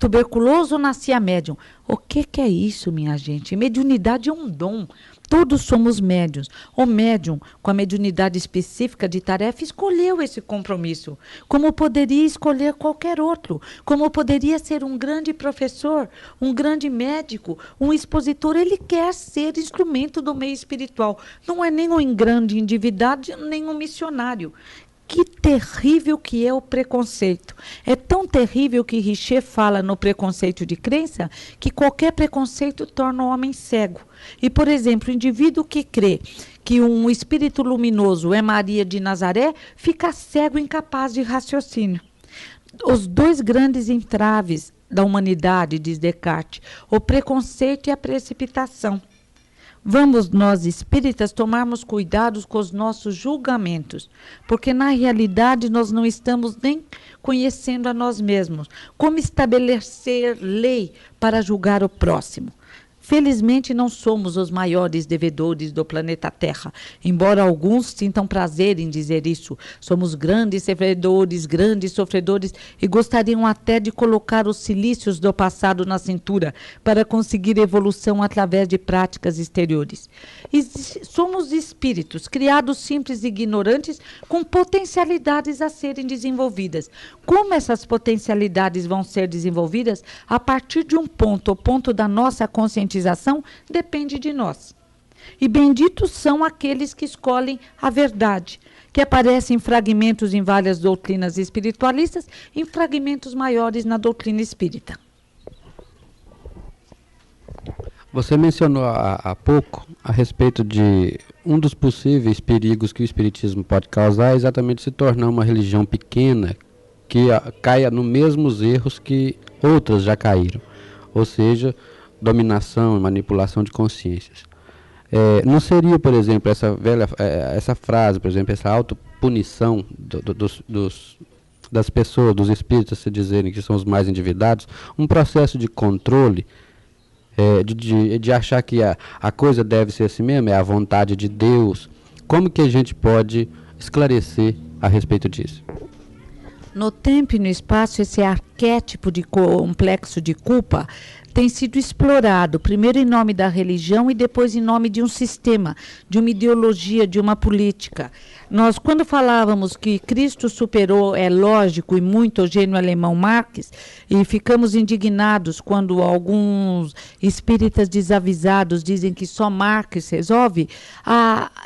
tuberculoso, ou nascia médium. O que é isso, minha gente? Mediunidade é um dom. Todos somos médiuns. O médium, com a mediunidade específica de tarefa, escolheu esse compromisso. Como poderia escolher qualquer outro. Como poderia ser um grande professor, um grande médico, um expositor. Ele quer ser instrumento do meio espiritual. Não é nem um grande endividado, nem um missionário. Que terrível que é o preconceito. É tão terrível que Richer fala no preconceito de crença que qualquer preconceito torna o homem cego. E, por exemplo, o indivíduo que crê que um espírito luminoso é Maria de Nazaré fica cego, incapaz de raciocínio. Os dois grandes entraves da humanidade, diz Descartes, o preconceito e a precipitação. Vamos nós, espíritas, tomarmos cuidados com os nossos julgamentos, porque na realidade nós não estamos nem conhecendo a nós mesmos. Como estabelecer lei para julgar o próximo? Felizmente não somos os maiores devedores do planeta Terra, embora alguns sintam prazer em dizer isso. Somos grandes sofredores e gostariam até de colocar os cilícios do passado na cintura para conseguir evolução através de práticas exteriores. Somos espíritos, criados simples e ignorantes, com potencialidades a serem desenvolvidas. Como essas potencialidades vão ser desenvolvidas? A partir de um ponto, o ponto da nossa conscientização, depende de nós. E benditos são aqueles que escolhem a verdade, que aparecem em fragmentos em várias doutrinas espiritualistas, em fragmentos maiores na doutrina espírita. Você mencionou há pouco a respeito de um dos possíveis perigos que o espiritismo pode causar, é exatamente se tornar uma religião pequena que caia nos mesmos erros que outras já caíram, ou seja, dominação e manipulação de consciências. Não seria, por exemplo, essa frase, por exemplo, essa autopunição das pessoas, dos espíritos, se dizerem que são os mais endividados, um processo de controle, de achar que a coisa deve ser assim mesmo, é a vontade de Deus? Como que a gente pode esclarecer a respeito disso? No tempo e no espaço, esse arquétipo de complexo de culpa tem sido explorado, primeiro em nome da religião e depois em nome de um sistema, de uma ideologia, de uma política. Nós, quando falávamos que Cristo superou, é lógico e muito, o gênio alemão Marx, e ficamos indignados quando alguns espíritas desavisados dizem que só Marx resolve,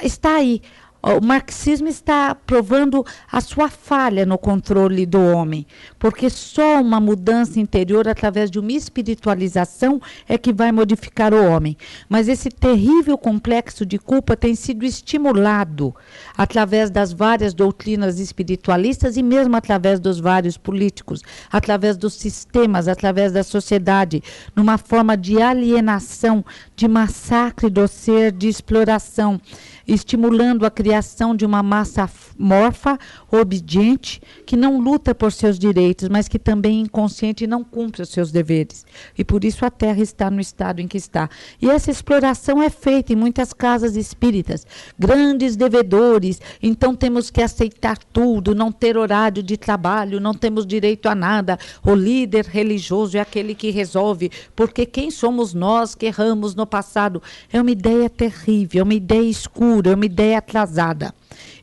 está aí. O marxismo está provando a sua falha no controle do homem, porque só uma mudança interior através de uma espiritualização é que vai modificar o homem. Mas esse terrível complexo de culpa tem sido estimulado através das várias doutrinas espiritualistas e mesmo através dos vários políticos, através dos sistemas, através da sociedade, numa forma de alienação, de massacre do ser, de exploração, estimulando a criação de uma massa morfa, obediente, que não luta por seus direitos, mas que também é inconsciente e não cumpre os seus deveres. E por isso a Terra está no estado em que está. E essa exploração é feita em muitas casas espíritas. Grandes devedores, então temos que aceitar tudo, não ter horário de trabalho, não temos direito a nada. O líder religioso é aquele que resolve, porque quem somos nós que erramos no passado? É uma ideia terrível, é uma ideia escura, é uma ideia atrasada.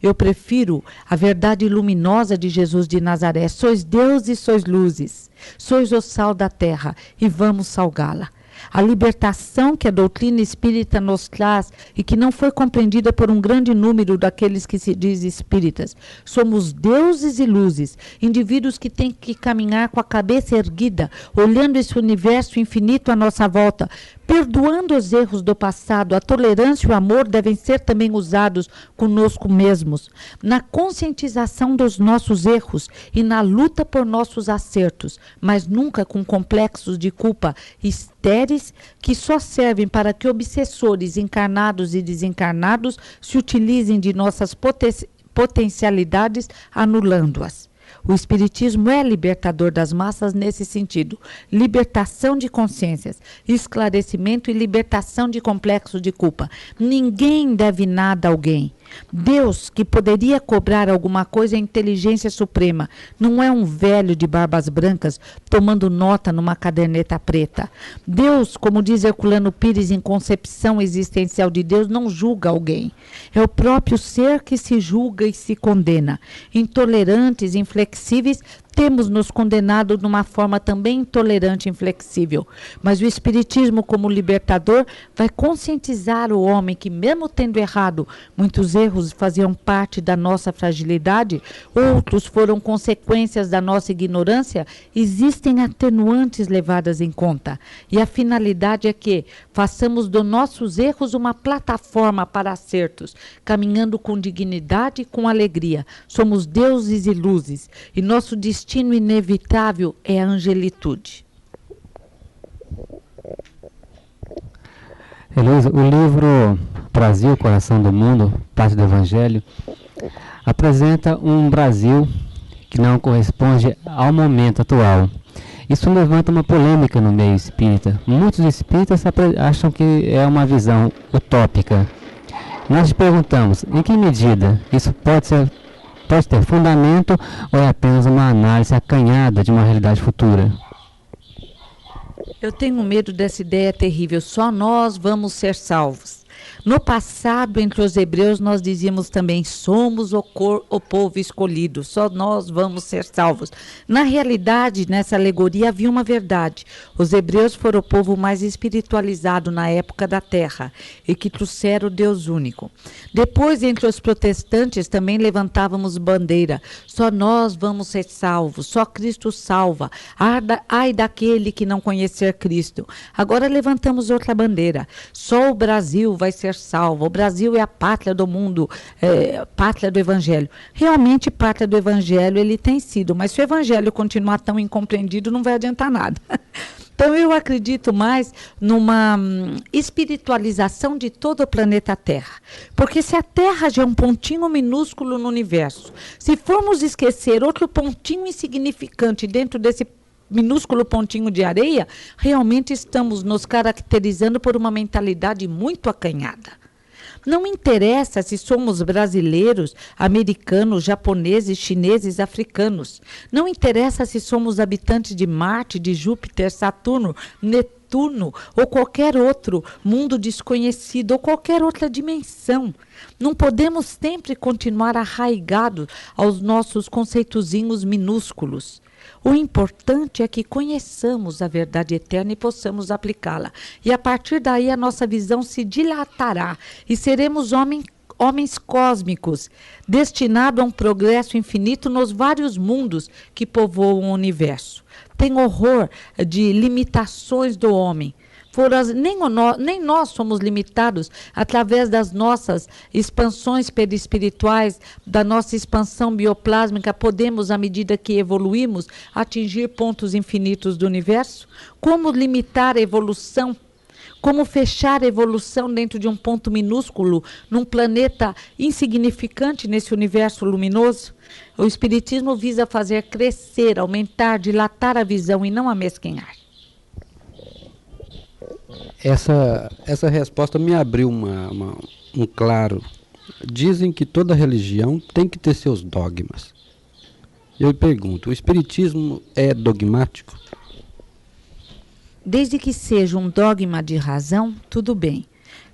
Eu prefiro a verdade luminosa de Jesus de Nazaré. Sois Deus e sois luzes. Sois o sal da terra e vamos salgá-la. A libertação que a doutrina espírita nos traz e que não foi compreendida por um grande número daqueles que se diz espíritas. Somos deuses e luzes, indivíduos que têm que caminhar com a cabeça erguida, olhando esse universo infinito à nossa volta, perdoando os erros do passado. A tolerância e o amor devem ser também usados conosco mesmos, na conscientização dos nossos erros e na luta por nossos acertos, mas nunca com complexos de culpa estéreis que só servem para que obsessores encarnados e desencarnados se utilizem de nossas potencialidades, anulando-as. O Espiritismo é libertador das massas nesse sentido. Libertação de consciências, esclarecimento e libertação de complexo de culpa. Ninguém deve nada a alguém. Deus, que poderia cobrar alguma coisa, é a inteligência suprema. Não é um velho de barbas brancas tomando nota numa caderneta preta. Deus, como diz Herculano Pires em Concepção Existencial de Deus, não julga alguém. É o próprio ser que se julga e se condena. Intolerantes, inflexíveis, temos nos condenado de uma forma também intolerante e inflexível. Mas o Espiritismo, como libertador, vai conscientizar o homem que, mesmo tendo errado, muitos erros faziam parte da nossa fragilidade, outros foram consequências da nossa ignorância, existem atenuantes levadas em conta. E a finalidade é que façamos dos nossos erros uma plataforma para acertos, caminhando com dignidade e com alegria. Somos deuses e luzes, e nosso destino inevitável é a angelitude. Heloísa, o livro Brasil, Coração do Mundo, Parte do Evangelho, apresenta um Brasil que não corresponde ao momento atual. Isso levanta uma polêmica no meio espírita. Muitos espíritas acham que é uma visão utópica. Nós perguntamos, em que medida isso pode ter fundamento ou é apenas uma análise acanhada de uma realidade futura? Eu tenho medo dessa ideia terrível. Só nós vamos ser salvos. No passado, entre os hebreus, nós dizíamos também, somos o povo escolhido, só nós vamos ser salvos. Na realidade, nessa alegoria havia uma verdade. Os hebreus foram o povo mais espiritualizado na época da terra e que trouxeram o Deus único. Depois, entre os protestantes, também levantávamos bandeira, só nós vamos ser salvos, só Cristo salva, ai daquele que não conhecer Cristo. Agora levantamos outra bandeira, só o Brasil vai ser salvo. O Brasil é a pátria do mundo, pátria do Evangelho. Realmente, pátria do Evangelho ele tem sido, mas se o Evangelho continuar tão incompreendido, não vai adiantar nada. Então, eu acredito mais numa espiritualização de todo o planeta Terra. Porque se a Terra já é um pontinho minúsculo no universo, se formos esquecer outro pontinho insignificante dentro desse minúsculo pontinho de areia, realmente estamos nos caracterizando por uma mentalidade muito acanhada. Não interessa se somos brasileiros, americanos, japoneses, chineses, africanos. Não interessa se somos habitantes de Marte, de Júpiter, Saturno, Netuno ou qualquer outro mundo desconhecido ou qualquer outra dimensão. Não podemos sempre continuar arraigados aos nossos conceitozinhos minúsculos. O importante é que conheçamos a verdade eterna e possamos aplicá-la. E a partir daí a nossa visão se dilatará e seremos homens cósmicos, destinados a um progresso infinito nos vários mundos que povoam o universo. Tem horror de limitações do homem. Nem nós somos limitados através das nossas expansões perispirituais, da nossa expansão bioplásmica, podemos, à medida que evoluímos, atingir pontos infinitos do universo? Como limitar a evolução? Como fechar a evolução dentro de um ponto minúsculo, num planeta insignificante nesse universo luminoso? O Espiritismo visa fazer crescer, aumentar, dilatar a visão e não amesquinhar. Essa resposta me abriu um claro. Dizem que toda religião tem que ter seus dogmas. Eu pergunto, o Espiritismo é dogmático? Desde que seja um dogma de razão, tudo bem.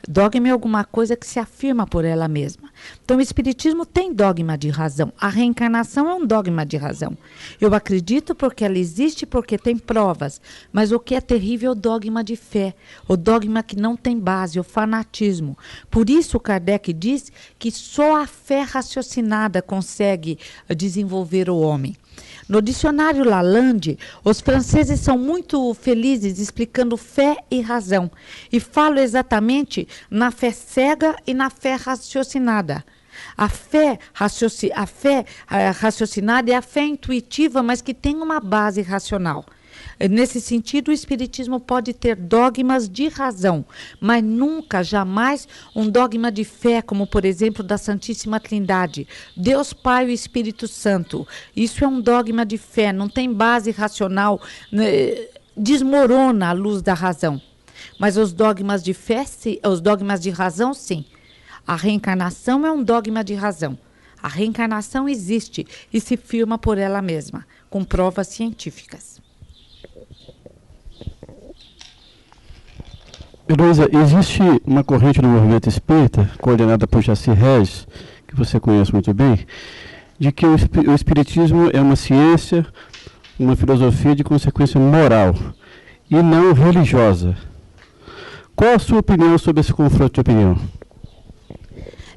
Dogma é alguma coisa que se afirma por ela mesma. Então, o Espiritismo tem dogma de razão. A reencarnação é um dogma de razão. Eu acredito porque ela existe, porque tem provas. Mas o que é terrível é o dogma de fé. O dogma que não tem base, o fanatismo. Por isso, Kardec diz que só a fé raciocinada consegue desenvolver o homem. No dicionário Lalande, os franceses são muito felizes explicando fé e razão. E falam exatamente na fé cega e na fé raciocinada. A fé raciocinada é a fé intuitiva, mas que tem uma base racional. Nesse sentido, o Espiritismo pode ter dogmas de razão, mas nunca, jamais, um dogma de fé, como, por exemplo, da Santíssima Trindade. Deus Pai e o Espírito Santo. Isso é um dogma de fé, não tem base racional, desmorona à luz da razão. Mas os dogmas de fé, os dogmas de razão, sim. A reencarnação é um dogma de razão. A reencarnação existe e se firma por ela mesma, com provas científicas. Heloísa, existe uma corrente no movimento espírita, coordenada por Jaci Regis, que você conhece muito bem, de que o espiritismo é uma ciência, uma filosofia de consequência moral e não religiosa. Qual a sua opinião sobre esse confronto de opinião?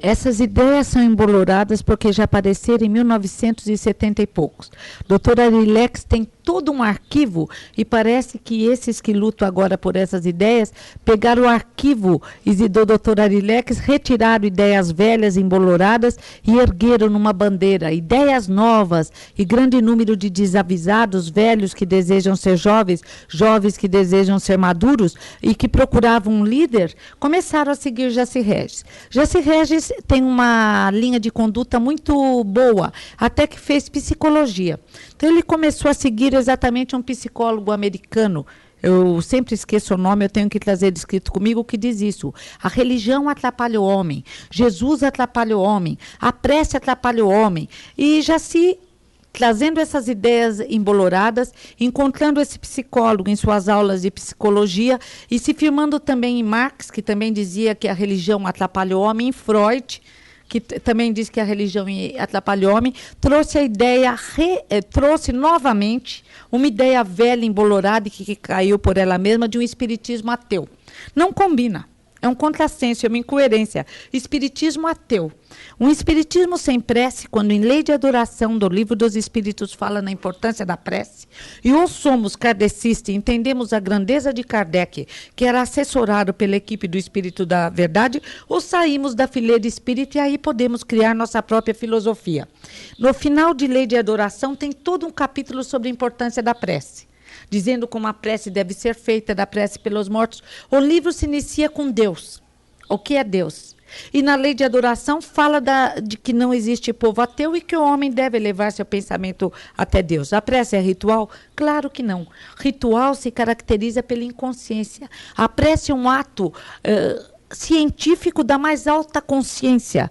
Essas ideias são emboloradas porque já apareceram em 1970 e poucos. Dr. Arilex tem todo um arquivo e parece que esses que lutam agora por essas ideias pegaram o arquivo do Dr. Arilex, retiraram ideias velhas, emboloradas e ergueram numa bandeira ideias novas e grande número de desavisados, velhos que desejam ser jovens, jovens que desejam ser maduros e que procuravam um líder, começaram a seguir Jaci Regis. Jaci Regis tem uma linha de conduta muito boa, até que fez psicologia. Então ele começou a seguir exatamente um psicólogo americano. Eu sempre esqueço o nome, eu tenho que trazer escrito comigo, que diz isso. A religião atrapalha o homem, Jesus atrapalha o homem, a prece atrapalha o homem. E já se trazendo essas ideias emboloradas, encontrando esse psicólogo em suas aulas de psicologia e se firmando também em Marx, que também dizia que a religião atrapalha o homem, em Freud, que também diz que a religião atrapalha o homem, trouxe a ideia, trouxe novamente uma ideia velha, embolorada, que caiu por ela mesma, de um espiritismo ateu. Não combina. É um contrassenso, é uma incoerência. Espiritismo ateu. Um espiritismo sem prece, quando em Lei de Adoração do Livro dos Espíritos fala na importância da prece, e ou somos kardecistas e entendemos a grandeza de Kardec, que era assessorado pela equipe do Espírito da Verdade, ou saímos da fileira espírita e aí podemos criar nossa própria filosofia. No final de Lei de Adoração tem todo um capítulo sobre a importância da prece, dizendo como a prece deve ser feita, da prece pelos mortos. O livro se inicia com Deus. O que é Deus? E na Lei de Adoração fala de que não existe povo ateu e que o homem deve levar seu pensamento até Deus. A prece é ritual? Claro que não. Ritual se caracteriza pela inconsciência. A prece é um ato científico da mais alta consciência.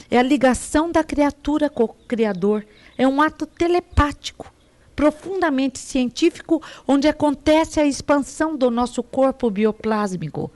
É a ligação da criatura com o Criador. É um ato telepático, profundamente científico, onde acontece a expansão do nosso corpo bioplásmico.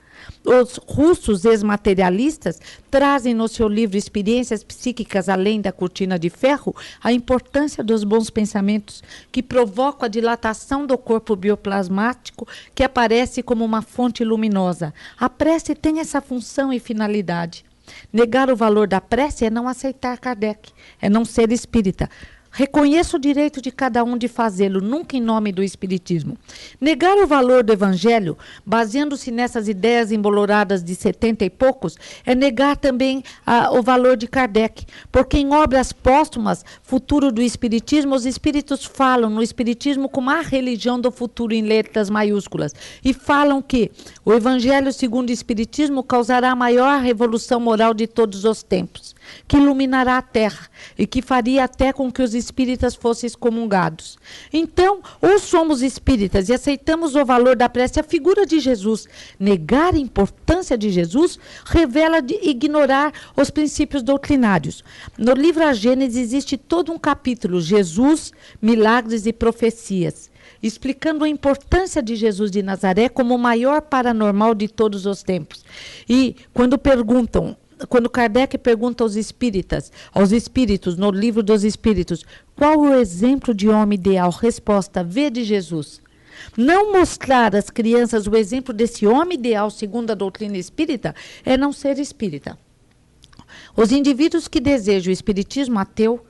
Os russos ex-materialistas trazem no seu livro Experiências Psíquicas Além da Cortina de Ferro a importância dos bons pensamentos, que provocam a dilatação do corpo bioplasmático, que aparece como uma fonte luminosa. A prece tem essa função e finalidade. Negar o valor da prece é não aceitar Kardec, é não ser espírita. Reconheço o direito de cada um de fazê-lo, nunca em nome do espiritismo. Negar o valor do evangelho, baseando-se nessas ideias emboloradas de 70 e poucos, é negar também o valor de Kardec, porque em obras póstumas, Futuro do Espiritismo, os espíritos falam no espiritismo como a religião do futuro em letras maiúsculas, e falam que o evangelho segundo o espiritismo causará a maior revolução moral de todos os tempos, que iluminará a terra e que faria até com que os espíritas fossem excomungados. Então, ou somos espíritas e aceitamos o valor da prece, a figura de Jesus. Negar a importância de Jesus revela de ignorar os princípios doutrinários. No livro A Gênese existe todo um capítulo, Jesus, Milagres e Profecias, explicando a importância de Jesus de Nazaré como o maior paranormal de todos os tempos. E quando Kardec pergunta aos espíritos, no Livro dos Espíritos, qual o exemplo de homem ideal? Resposta: vede Jesus. Não mostrar às crianças o exemplo desse homem ideal, segundo a doutrina espírita, é não ser espírita. Os indivíduos que desejam o espiritismo ateu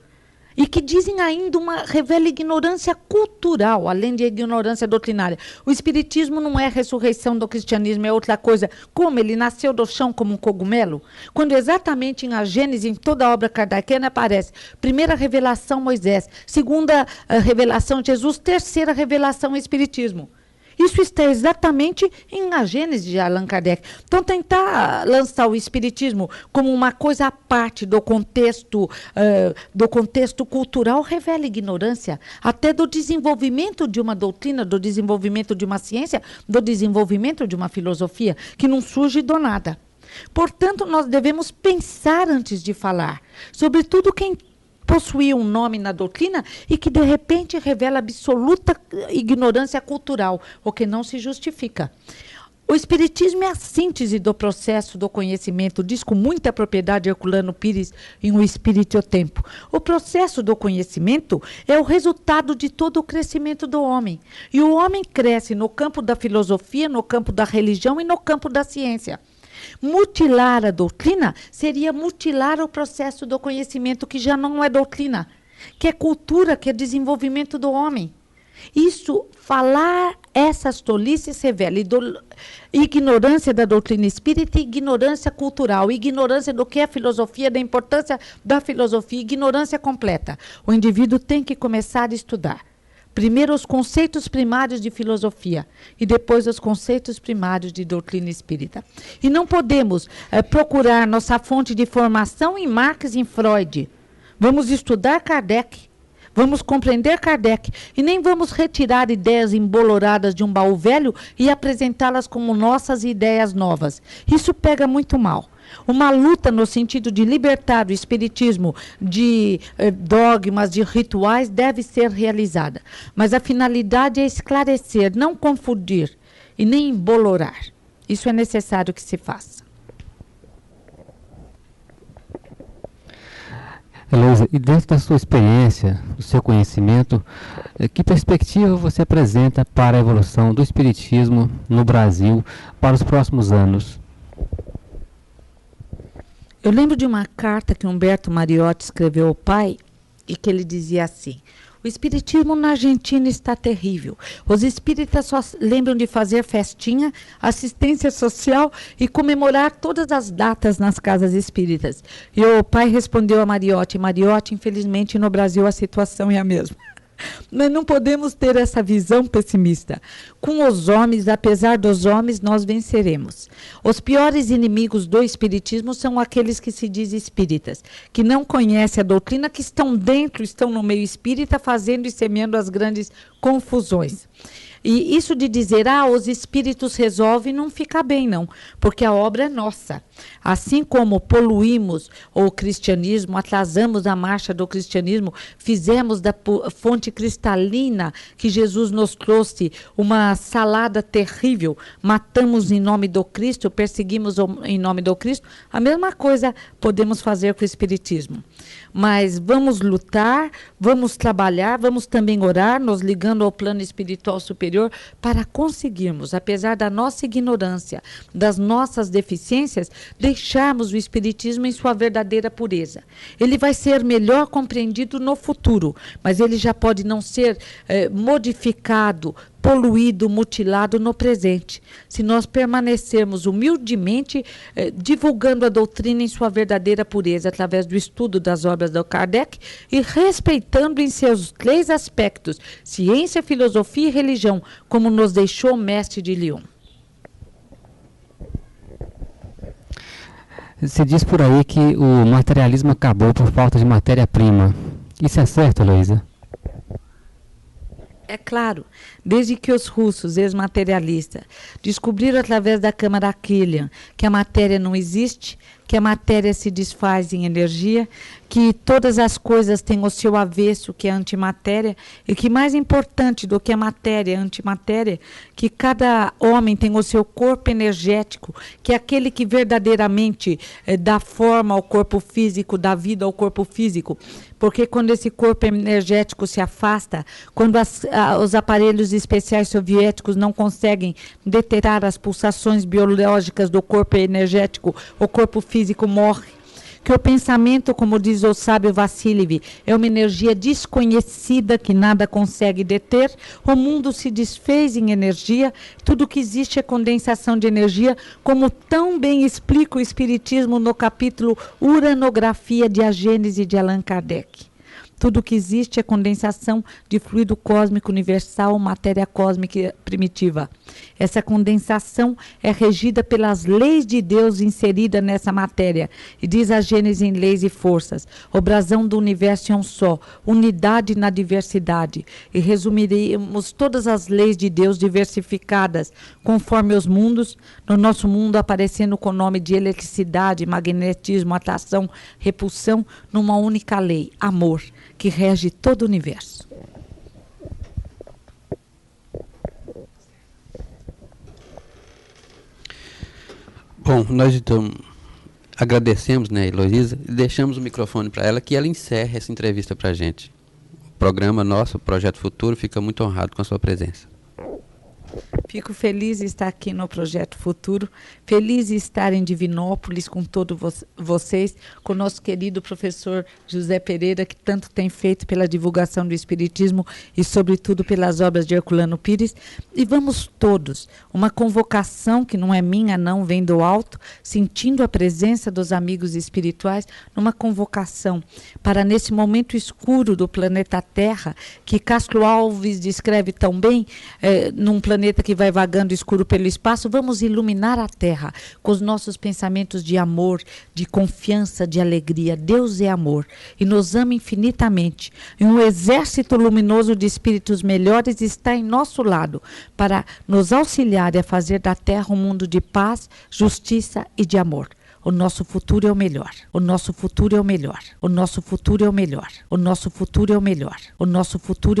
e que dizem ainda revela ignorância cultural, além de ignorância doutrinária. O espiritismo não é a ressurreição do cristianismo, é outra coisa. Como ele nasceu do chão como um cogumelo? Quando exatamente em A Gênese, em toda a obra kardeciana, aparece primeira revelação Moisés, segunda revelação Jesus, terceira revelação Espiritismo. Isso está exatamente em A Gênese de Allan Kardec. Então, tentar lançar o espiritismo como uma coisa à parte do contexto cultural revela ignorância, até do desenvolvimento de uma doutrina, do desenvolvimento de uma ciência, do desenvolvimento de uma filosofia, que não surge do nada. Portanto, nós devemos pensar antes de falar, sobretudo quem possuía um nome na doutrina e que, de repente, revela absoluta ignorância cultural, o que não se justifica. O espiritismo é a síntese do processo do conhecimento, diz com muita propriedade Herculano Pires em O Espírito e o Tempo. O processo do conhecimento é o resultado de todo o crescimento do homem. E o homem cresce no campo da filosofia, no campo da religião e no campo da ciência. Mutilar a doutrina seria mutilar o processo do conhecimento, que já não é doutrina, que é cultura, que é desenvolvimento do homem. Isso, falar essas tolices revela ignorância da doutrina espírita e ignorância cultural, ignorância do que é filosofia, da importância da filosofia, ignorância completa. O indivíduo tem que começar a estudar. Primeiro os conceitos primários de filosofia e depois os conceitos primários de doutrina espírita. E não podemos procurar nossa fonte de formação em Marx e em Freud. Vamos estudar Kardec. Vamos compreender Kardec e nem vamos retirar ideias emboloradas de um baú velho e apresentá-las como nossas ideias novas. Isso pega muito mal. Uma luta no sentido de libertar o espiritismo de dogmas, de rituais, deve ser realizada. Mas a finalidade é esclarecer, não confundir e nem embolorar. Isso é necessário que se faça. Heloísa, e dentro da sua experiência, do seu conhecimento, que perspectiva você apresenta para a evolução do espiritismo no Brasil para os próximos anos? Eu lembro de uma carta que Humberto Mariotti escreveu ao pai e que ele dizia assim: o espiritismo na Argentina está terrível. Os espíritas só lembram de fazer festinha, assistência social e comemorar todas as datas nas casas espíritas. E o pai respondeu a Mariotti: Mariotti, infelizmente no Brasil a situação é a mesma. Nós não podemos ter essa visão pessimista. Com os homens, apesar dos homens, nós venceremos. Os piores inimigos do espiritismo são aqueles que se dizem espíritas, que não conhecem a doutrina, que estão dentro, estão no meio espírita, fazendo e semeando as grandes confusões. E isso de dizer, os espíritos resolvem, não fica bem, não, porque a obra é nossa. Assim como poluímos o cristianismo, atrasamos a marcha do cristianismo, fizemos da fonte cristalina que Jesus nos trouxe uma salada terrível, matamos em nome do Cristo, perseguimos em nome do Cristo, a mesma coisa podemos fazer com o espiritismo. Mas vamos lutar, vamos trabalhar, vamos também orar, nos ligando ao plano espiritual superior, para conseguirmos, apesar da nossa ignorância, das nossas deficiências, deixarmos o espiritismo em sua verdadeira pureza. Ele vai ser melhor compreendido no futuro, mas ele já pode não ser modificado, poluído, mutilado no presente. Se nós permanecermos humildemente divulgando a doutrina em sua verdadeira pureza, através do estudo das obras do Kardec e respeitando em seus 3 aspectos, ciência, filosofia e religião, como nos deixou o mestre de Lyon. Se diz por aí que o materialismo acabou por falta de matéria-prima. Isso é certo, Heloísa? É claro, desde que os russos, ex-materialistas, descobriram através da câmara Killian que a matéria não existe, que a matéria se desfaz em energia, que todas as coisas têm o seu avesso, que é a antimatéria, e que mais importante do que a matéria, a antimatéria, que cada homem tem o seu corpo energético, que é aquele que verdadeiramente dá forma ao corpo físico, dá vida ao corpo físico. Porque quando esse corpo energético se afasta, quando os aparelhos especiais soviéticos não conseguem detectar as pulsações biológicas do corpo energético, o corpo físico morre. Que o pensamento, como diz o sábio Vassiliev, é uma energia desconhecida que nada consegue deter. O mundo se desfez em energia, tudo que existe é condensação de energia, como tão bem explica o Espiritismo no capítulo Uranografia de A Gênese de Allan Kardec. Tudo que existe é condensação de fluido cósmico universal, matéria cósmica primitiva. Essa condensação é regida pelas leis de Deus inseridas nessa matéria. E diz a Gênesis em Leis e Forças: o brasão do universo é um só, unidade na diversidade. E resumiremos todas as leis de Deus diversificadas, conforme os mundos, no nosso mundo aparecendo com o nome de eletricidade, magnetismo, atração, repulsão, numa única lei: amor, que rege todo o universo. Bom, nós então agradecemos, né, Heloísa, e deixamos o microfone para ela, que ela encerre essa entrevista para a gente. O programa nosso, o Projeto Futuro, fica muito honrado com a sua presença. Fico feliz de estar aqui no Projeto Futuro, feliz de estar em Divinópolis com todos vocês, com o nosso querido professor José Pereira, que tanto tem feito pela divulgação do Espiritismo e, sobretudo, pelas obras de Herculano Pires. E vamos todos, uma convocação que não é minha, não, vem do alto, sentindo a presença dos amigos espirituais, numa convocação para, nesse momento escuro do planeta Terra, que Castro Alves descreve tão bem, num planeta que vai vagando escuro pelo espaço, vamos iluminar a Terra com os nossos pensamentos de amor, de confiança, de alegria. Deus é amor e nos ama infinitamente. E um exército luminoso de espíritos melhores está em nosso lado para nos auxiliar a fazer da Terra um mundo de paz, justiça e de amor. O nosso futuro é o melhor. O nosso futuro é o melhor. O nosso futuro é o melhor. O nosso futuro é o melhor. O nosso futuro é